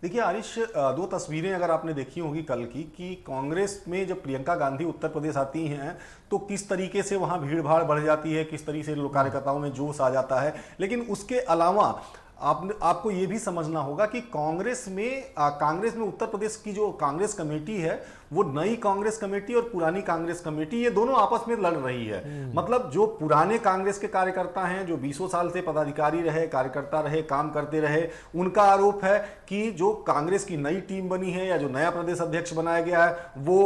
देखिए आरिश, दो तस्वीरें अगर आपने देखी होगी कल की, कि कांग्रेस में जब प्रियंका गांधी उत्तर प्रदेश आती हैं तो किस तरीके से वहां भीड़ भाड़ बढ़ जाती है, किस तरीके से कार्यकर्ताओं में जोश आ जाता है। लेकिन उसके अलावा आपको ये भी समझना होगा कि कांग्रेस में उत्तर प्रदेश की जो कांग्रेस कमेटी है वो नई कांग्रेस कमेटी और पुरानी कांग्रेस कमेटी ये दोनों आपस में लड़ रही है। मतलब जो पुराने कांग्रेस के कार्यकर्ता हैं, जो 20 साल से पदाधिकारी रहे, कार्यकर्ता रहे, काम करते रहे, उनका आरोप है कि जो कांग्रेस की नई टीम बनी है या जो नया प्रदेश अध्यक्ष बनाया गया है वो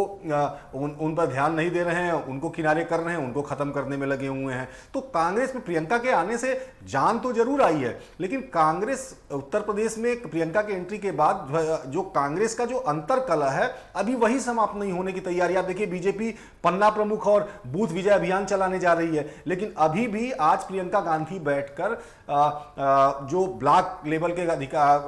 उन पर ध्यान नहीं दे रहे हैं, उनको किनारे कर रहे हैं, उनको खत्म करने में लगे हुए हैं। तो कांग्रेस में प्रियंका के आने से जान तो जरूर आई है, लेकिन कांग्रेस उत्तर प्रदेश में प्रियंका के एंट्री के बाद जो कांग्रेस का जो अंतरकलह है अभी वही समाप्त नहीं होने की तैयारी। आप देखिए बीजेपी पन्ना प्रमुख और बूथ विजय अभियान चलाने जा रही है, लेकिन अभी भी आज प्रियंका गांधी बैठकर जो ब्लॉक लेवल के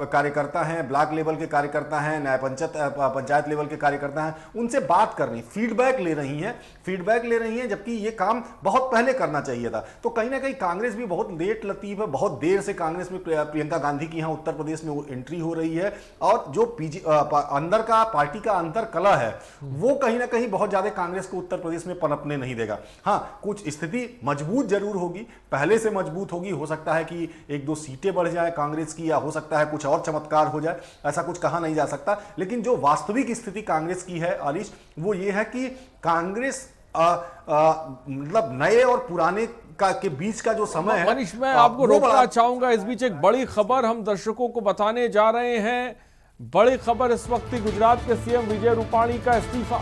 कार्यकर्ता हैं, ब्लॉक लेवल के कार्यकर्ता हैं, न्याय पंचायत लेवल के कार्यकर्ता हैं, उनसे बात कर रही, फीडबैक ले रही हैं, जबकि ये काम बहुत पहले करना चाहिए था। तो कहीं ना कहीं कांग्रेस भी बहुत लेट लतीफ है, बहुत देर से कांग्रेस में प्रियंका गांधी की यहां उत्तर प्रदेश में वो एंट्री हो रही है, और जो अंदर का पार्टी का अंतर कला है वो कहीं ना कहीं बहुत ज्यादा कांग्रेस को उत्तर प्रदेश में पनपने नहीं देगा। हां, कुछ स्थिति मजबूत जरूर होगी, पहले से मजबूत होगी, हो सकता है कि 1-2 सीटें बढ़ जाए कांग्रेस की, या हो सकता है कुछ और चमत्कार हो जाए, ऐसा कुछ कहा नहीं जा सकता। लेकिन जो वास्तविक स्थिति कांग्रेस की है आलिश, वो ये है कि कांग्रेस मतलब नए और पुराने के बीच का जो समय है। मनीष, मैं आपको रोकना चाहूंगा, इस बीच एक बड़ी खबर हम दर्शकों को बताने जा रहे हैं। बड़ी खबर इस वक्त की, गुजरात के सीएम विजय रूपाणी का इस्तीफा।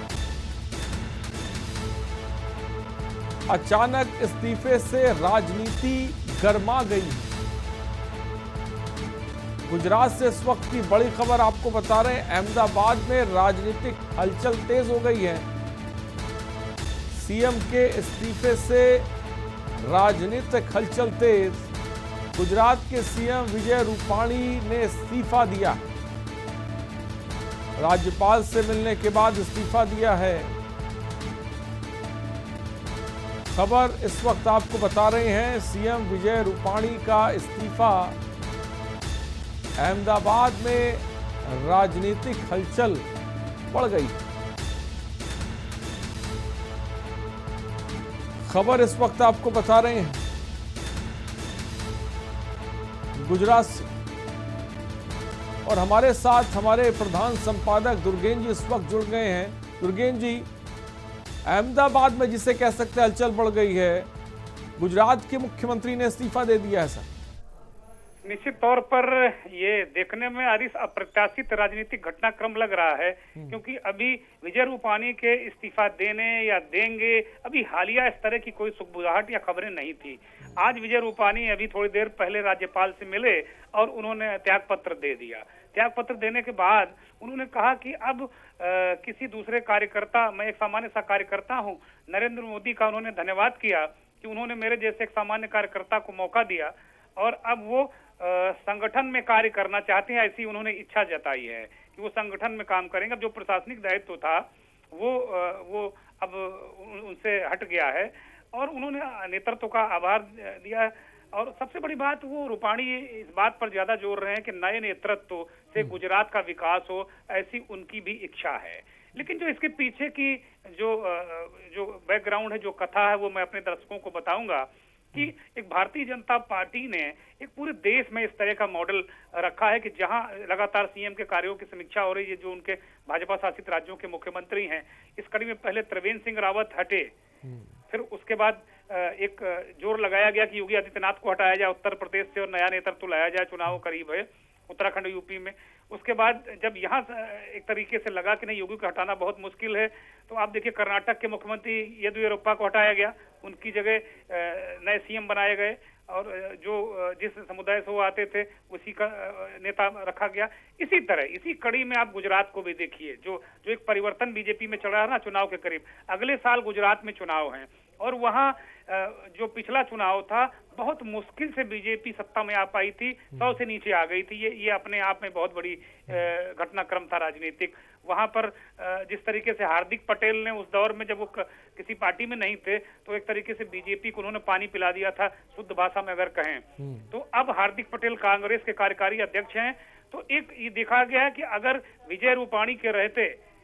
अचानक इस्तीफे से राजनीति गर्मा गई। गुजरात से इस वक्त की बड़ी खबर आपको बता रहे हैं, अहमदाबाद में राजनीतिक हलचल तेज हो गई है। सीएम के इस्तीफे से राजनीतिक हलचल तेज। गुजरात के सीएम विजय रूपाणी ने इस्तीफा दिया, राज्यपाल से मिलने के बाद इस्तीफा दिया है। खबर इस वक्त आपको बता रहे हैं, सीएम विजय रूपाणी का इस्तीफा। अहमदाबाद में राजनीतिक हलचल बढ़ गई। खबर इस वक्त आपको बता रहे हैं गुजरात से, और हमारे साथ हमारे प्रधान संपादक दुर्गेन जी इस वक्त जुड़ गए हैं। दुर्गेन जी, अहमदाबाद में जिसे कह सकते हैं हलचल बढ़ गई है, गुजरात के मुख्यमंत्री ने इस्तीफा दे दिया है सर। निश्चित तौर पर ये देखने में आरिस अप्रत्याशित राजनीतिक घटनाक्रम लग रहा है, क्योंकि अभी विजय रूपाणी के इस्तीफा देने या देंगे, अभी हालिया इस तरह की कोई सुखबुझाहट या खबरें नहीं थी। आज विजय रूपाणी अभी थोड़ी देर पहले राज्यपाल से मिले और उन्होंने त्यागपत्र दे दिया। त्यागपत्र देने के बाद उन्होंने कहा कि अब किसी दूसरे कार्यकर्ता, मैं एक सामान्य सा कार्यकर्ता हूं, नरेंद्र मोदी का उन्होंने धन्यवाद किया कि उन्होंने मेरे जैसे एक सामान्य कार्यकर्ता को मौका दिया, और अब वो संगठन में कार्य करना चाहते हैं, ऐसी उन्होंने इच्छा जताई है कि वो संगठन में काम करेंगे। अब जो प्रशासनिक दायित्व था वो अब उनसे हट गया है, और उन्होंने नेतृत्व का आभार दिया। और सबसे बड़ी बात, वो रूपाणी इस बात पर ज्यादा जोर रहे हैं कि नए नेतृत्व से गुजरात का विकास हो, ऐसी उनकी भी इच्छा है। लेकिन जो इसके पीछे की जो बैकग्राउंड है, जो कथा है, वो मैं अपने दर्शकों को बताऊंगा कि एक भारतीय जनता पार्टी ने एक पूरे देश में इस तरह का मॉडल रखा है कि जहां लगातार सीएम के कार्यों की समीक्षा हो रही है, जो उनके भाजपा शासित राज्यों के मुख्यमंत्री हैं। इस कड़ी में पहले त्रिवेंद्र सिंह रावत हटे, फिर उसके बाद एक जोर लगाया गया कि योगी आदित्यनाथ को हटाया जाए उत्तर प्रदेश से और नया नेतृत्व लाया जाए, चुनाव करीब है उत्तराखंड यूपी में। उसके बाद जब यहाँ एक तरीके से लगा कि नहीं, योगी को हटाना बहुत मुश्किल है, तो आप देखिए कर्नाटक के मुख्यमंत्री येदियुरप्पा को हटाया गया, उनकी जगह नए सीएम बनाए गए, और जो जिस समुदाय से वो आते थे उसी का नेता रखा गया। इसी तरह इसी कड़ी में आप गुजरात को भी देखिए, जो एक परिवर्तन बीजेपी में चल रहा है ना चुनाव के करीब। अगले साल गुजरात में चुनाव है, और वहाँ जो पिछला चुनाव था बहुत मुश्किल से बीजेपी सत्ता में आ पाई थी, 100 से नीचे आ गई थी। ये अपने आप में बहुत बड़ी घटनाक्रम था राजनीतिक। वहां पर जिस तरीके से हार्दिक पटेल ने उस दौर में, जब वो किसी पार्टी में नहीं थे, तो एक तरीके से बीजेपी को उन्होंने पानी पिला दिया था, शुद्ध भाषा में अगर कहें। तो अब हार्दिक पटेल कांग्रेस के कार्यकारी अध्यक्ष हैं। तो एक ये देखा गया है कि अगर विजय रूपाणी के रहते,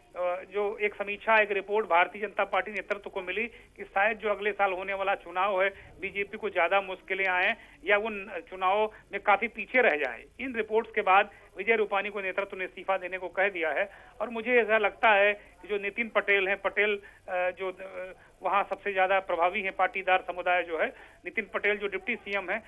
जो एक समीक्षा, एक रिपोर्ट भारतीय जनता पार्टी नेतृत्व को मिली कि शायद जो अगले साल होने वाला चुनाव है बीजेपी को ज्यादा मुश्किलें आए या वो चुनाव में काफी पीछे रह जाए। इन रिपोर्ट्स के बाद विजय रूपाणी को नेतृत्व ने इस्तीफा देने को कह दिया है। और मुझे ऐसा लगता है कि जो नितिन पटेल हैं, पटेल जो वहाँ सबसे ज्यादा प्रभावी हैं, पाटीदार समुदाय जो है, नितिन पटेल जो डिप्टी सीएम है,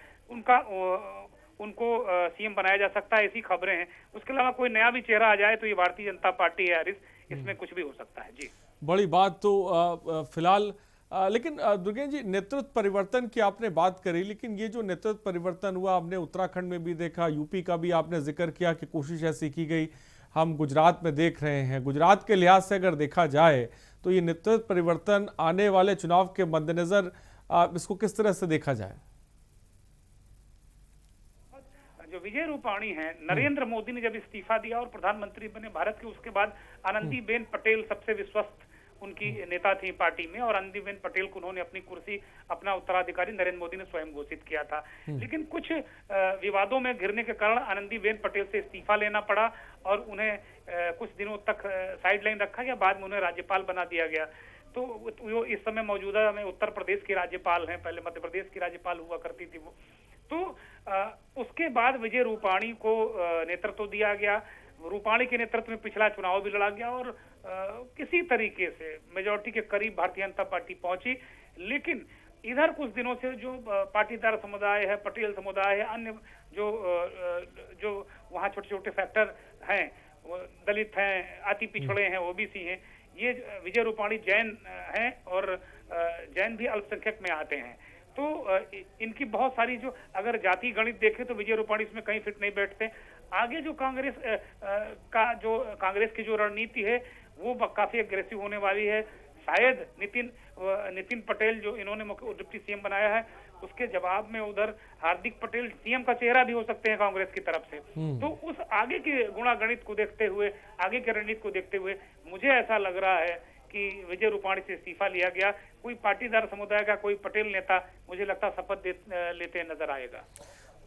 उनको सीएम बनाया जा सकता है, ऐसी खबरें हैं। उसके अलावा कोई नया भी चेहरा आ जाए तो ये भारतीय जनता पार्टी है हरीश, इसमें कुछ भी हो सकता है। जी, बड़ी बात तो फिलहाल लेकिन दुर्गेश जी, नेतृत्व परिवर्तन की आपने बात करी, लेकिन ये जो नेतृत्व परिवर्तन हुआ आपने उत्तराखंड में भी देखा, यूपी का भी आपने जिक्र किया कि कोशिश ऐसी की गई, हम गुजरात में देख रहे हैं। गुजरात के लिहाज से अगर देखा जाए तो ये नेतृत्व परिवर्तन आने वाले चुनाव के मद्देनजर इसको किस तरह से देखा जाए? जो विजय रूपाणी हैं, नरेंद्र मोदी ने जब इस्तीफा दिया और प्रधानमंत्री बने भारत के, उसके बाद आनंदीबेन पटेल सबसे विश्वस्त उनकी नेता थी पार्टी में, और आनंदीबेन पटेल को उन्होंने अपनी कुर्सी, अपना उत्तराधिकारी नरेंद्र मोदी ने स्वयं घोषित किया था। लेकिन कुछ विवादों में घिरने के कारण आनंदीबेन पटेल से इस्तीफा लेना पड़ा और उन्हें कुछ दिनों तक साइडलाइन रखा गया। बाद में उन्हें राज्यपाल बना दिया गया। तो वो इस समय मौजूदा में उत्तर प्रदेश के राज्यपाल हैं, पहले मध्य प्रदेश की राज्यपाल हुआ करती थी वो। तो उसके बाद विजय रूपाणी को नेतृत्व दिया गया। रूपाणी के नेतृत्व में पिछला चुनाव भी लड़ा गया और किसी तरीके से मेजॉरिटी के करीब भारतीय जनता पार्टी पहुंची। लेकिन इधर कुछ दिनों से जो पाटीदार समुदाय है, पटेल समुदाय है, अन्य जो वहाँ छोटे छोटे फैक्टर हैं, दलित हैं, अति पिछड़े हैं, ओबीसी हैं, ये विजय रूपाणी जैन हैं और जैन भी अल्पसंख्यक में आते हैं। तो इनकी बहुत सारी, जो अगर जाति गणित देखें तो विजय रूपाणी इसमें कहीं फिट नहीं बैठते। आगे जो कांग्रेस की जो रणनीति है वो काफी अग्रेसिव होने वाली है। शायद नितिन पटेल जो इन्होंने डिप्टी सीएम बनाया है, उसके जवाब में उधर हार्दिक पटेल सीएम का चेहरा भी हो सकते हैं कांग्रेस की तरफ से। तो उस आगे के गुणागणित को देखते हुए, आगे की रणनीति को देखते हुए मुझे ऐसा लग रहा है कि विजय रूपाणी से इस्तीफा लिया गया। कोई पाटीदार समुदाय का कोई पटेल नेता मुझे लगता शपथ लेते नजर आएगा।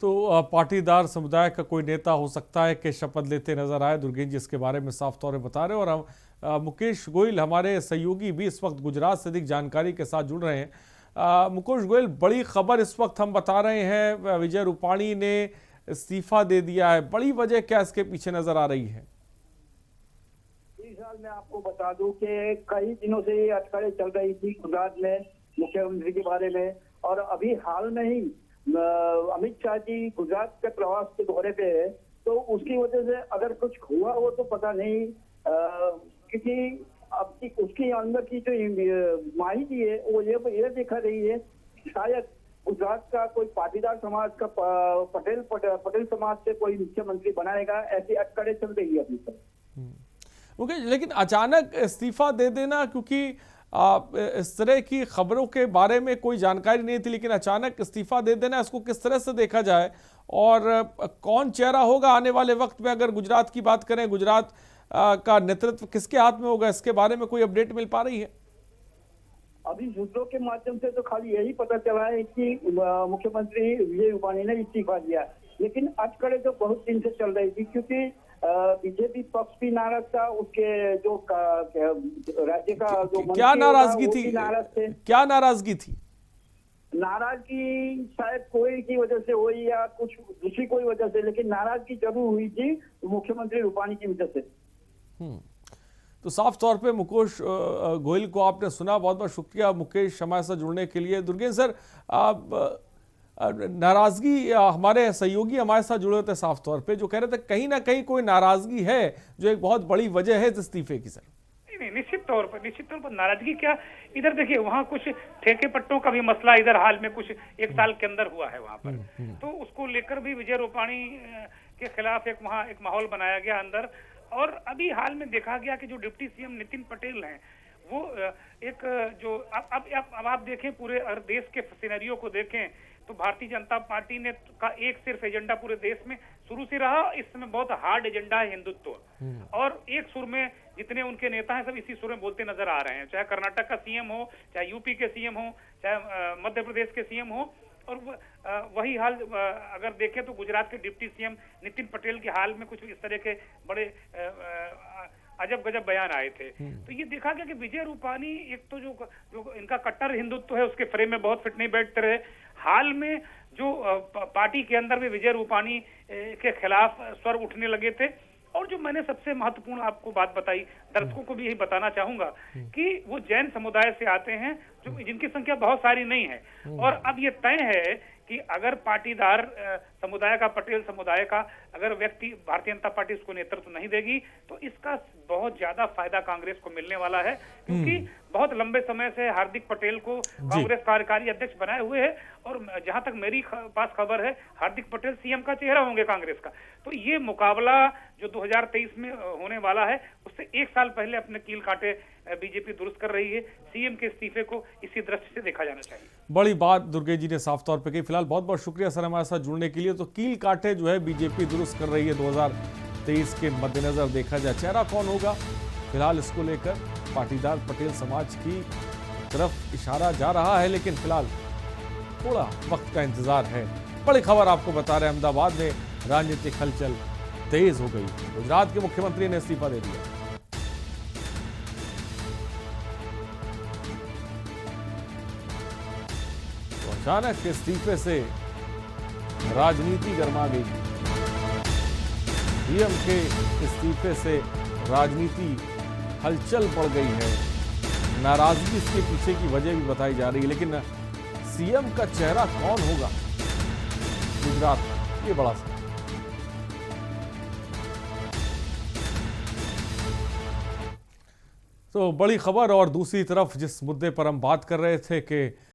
तो पाटीदार समुदाय का कोई नेता हो सकता है कि शपथ लेते नजर आए, दुर्गेश जी इसके बारे में साफ तौर पर बता रहे हैं। और हम मुकेश गोयल हमारे सहयोगी भी इस वक्त गुजरात से अधिक जानकारी के साथ जुड़ रहे हैं। मुकेश गोयल, बड़ी खबर इस वक्त हम बता रहे हैं, विजय रूपाणी ने इस्तीफा दे दिया है, बड़ी वजह क्या इसके पीछे नजर आ रही है? मैं आपको बता दूं कि कई दिनों से ये अटकलें चल रही थी गुजरात में मुख्यमंत्री के बारे में, और अभी हाल में ही अमित शाह जी गुजरात के प्रवास के दौरे पे है, तो उसकी वजह से अगर कुछ हुआ हो तो पता नहीं, क्योंकि उसके अंदर की जो माहिती है वो ये दिखा रही है शायद गुजरात का कोई पाटीदार समाज का पटेल समाज से कोई मुख्यमंत्री बनाएगा, ऐसी अटकलें चल रही है अभी तक। ओके, लेकिन अचानक इस्तीफा दे देना, क्योंकि इस तरह की खबरों के बारे में कोई जानकारी नहीं थी, लेकिन अचानक इस्तीफा दे देना, इसको किस तरह से देखा जाए और कौन चेहरा होगा आने वाले वक्त में? अगर गुजरात की बात करें, गुजरात का नेतृत्व किसके हाथ में होगा, इसके बारे में कोई अपडेट मिल पा रही है? अभी सूत्रों के माध्यम से तो खाली यही पता चला है कि मुख्यमंत्री विजय रूपाणी ने इस्तीफा दिया, लेकिन अटकलें तो बहुत दिन से चल रही थी, क्योंकि बीजेपी पक्ष भी नाराज था, उसके जो राज्य का जो क्या नाराजगी थी? क्या नाराजगी थी? नाराजगी शायद कोई की वजह से हुई या कुछ दूसरी कोई वजह से, लेकिन नाराजगी जरूर हुई थी मुख्यमंत्री रूपाणी की वजह से। तो साफ तौर पे मुकेश गोयल को आपने सुना, बहुत बहुत शुक्रिया मुकेश हमारे साथ जुड़ने के लिए। दुर्गेश सर, नाराजगी, हमारे सहयोगी हमारे साथ जुड़े थे साफ तौर पे, जो कह रहे थे कहीं ना कहीं कोई नाराजगी है जो एक बहुत बड़ी वजह है इस्तीफे की। सर नहीं, निश्चित तौर पर नाराजगी क्या, इधर देखिए वहाँ कुछ ठेके पट्टों का भी मसला इधर हाल में कुछ एक साल के अंदर हुआ है वहाँ पर, तो उसको लेकर भी विजय रूपाणी के खिलाफ वहाँ एक माहौल बनाया गया अंदर। और अभी हाल में देखा गया कि जो डिप्टी सीएम नितिन पटेल हैं वो एक जो अब आप देखें पूरे अगर देश के सिनेरियो को देखें तो भारतीय जनता पार्टी ने का एक सिर्फ एजेंडा पूरे देश में शुरू से रहा, इस समय बहुत हार्ड एजेंडा है हिंदुत्व। और एक सुर में जितने उनके नेता हैं सब इसी सुर में बोलते नजर आ रहे हैं, चाहे कर्नाटक का सीएम हो, चाहे यूपी के सीएम हो, चाहे मध्य प्रदेश के सीएम हो। और वही हाल अगर देखें तो गुजरात के डिप्टी सीएम नितिन पटेल के हाल में कुछ इस तरह के बड़े अजब गजब बयान आए थे। तो ये देखा गया कि विजय रूपानी एक तो जो इनका कट्टर हिंदुत्व है उसके फ्रेम में बहुत फिट नहीं बैठते रहे। हाल में जो पार्टी के अंदर भी विजय रूपानी के खिलाफ स्वर उठने लगे थे। और जो मैंने सबसे महत्वपूर्ण आपको बात बताई, दर्शकों को भी यही बताना चाहूंगा कि वो जैन समुदाय से आते हैं, जो जिनकी संख्या बहुत सारी नहीं है। और अब ये तय है कि अगर पाटीदार समुदाय का, पटेल समुदाय का अगर व्यक्ति भारतीय जनता पार्टी उसको नेतृत्व नहीं देगी तो इसका बहुत ज्यादा फायदा कांग्रेस को मिलने वाला है, क्योंकि बहुत लंबे समय से हार्दिक पटेल को कांग्रेस कार्यकारी अध्यक्ष बनाए हुए है। और जहां तक मेरी पास खबर है, हार्दिक पटेल सीएम का चेहरा होंगे कांग्रेस का। तो ये मुकाबला जो 2023 में होने वाला है उससे एक साल पहले अपने कील काटे बीजेपी दुरुस्त कर रही है। सीएम के इस्तीफे को इसी दृष्टि से देखा जाना चाहिए। बड़ी बात दुर्गेश जी ने साफ तौर पे कही। फिलहाल बहुत बहुत शुक्रिया सर हमारे साथ जुड़ने के लिए। तो कील काटे जो है बीजेपी दुरुस्त कर रही है, 2023 के मद्देनजर देखा जाए चेहरा कौन होगा, फिलहाल इसको लेकर पाटीदार पटेल समाज की तरफ इशारा जा रहा है, लेकिन फिलहाल थोड़ा वक्त का इंतजार है। बड़ी खबर आपको बता रहे हैं, अहमदाबाद में राजनीतिक हलचल तेज हो गई। गुजरात के मुख्यमंत्री ने इस्तीफा दे दिया। तो अचानक के इस्तीफे से राजनीति गर्मा गई। सीएम के इस्तीफे से राजनीति हलचल बढ़ गई है। नाराजगी इसके पीछे की वजह भी बताई जा रही है, लेकिन सीएम का चेहरा कौन होगा गुजरात, ये बड़ा सवाल। तो बड़ी खबर। और दूसरी तरफ जिस मुद्दे पर हम बात कर रहे थे कि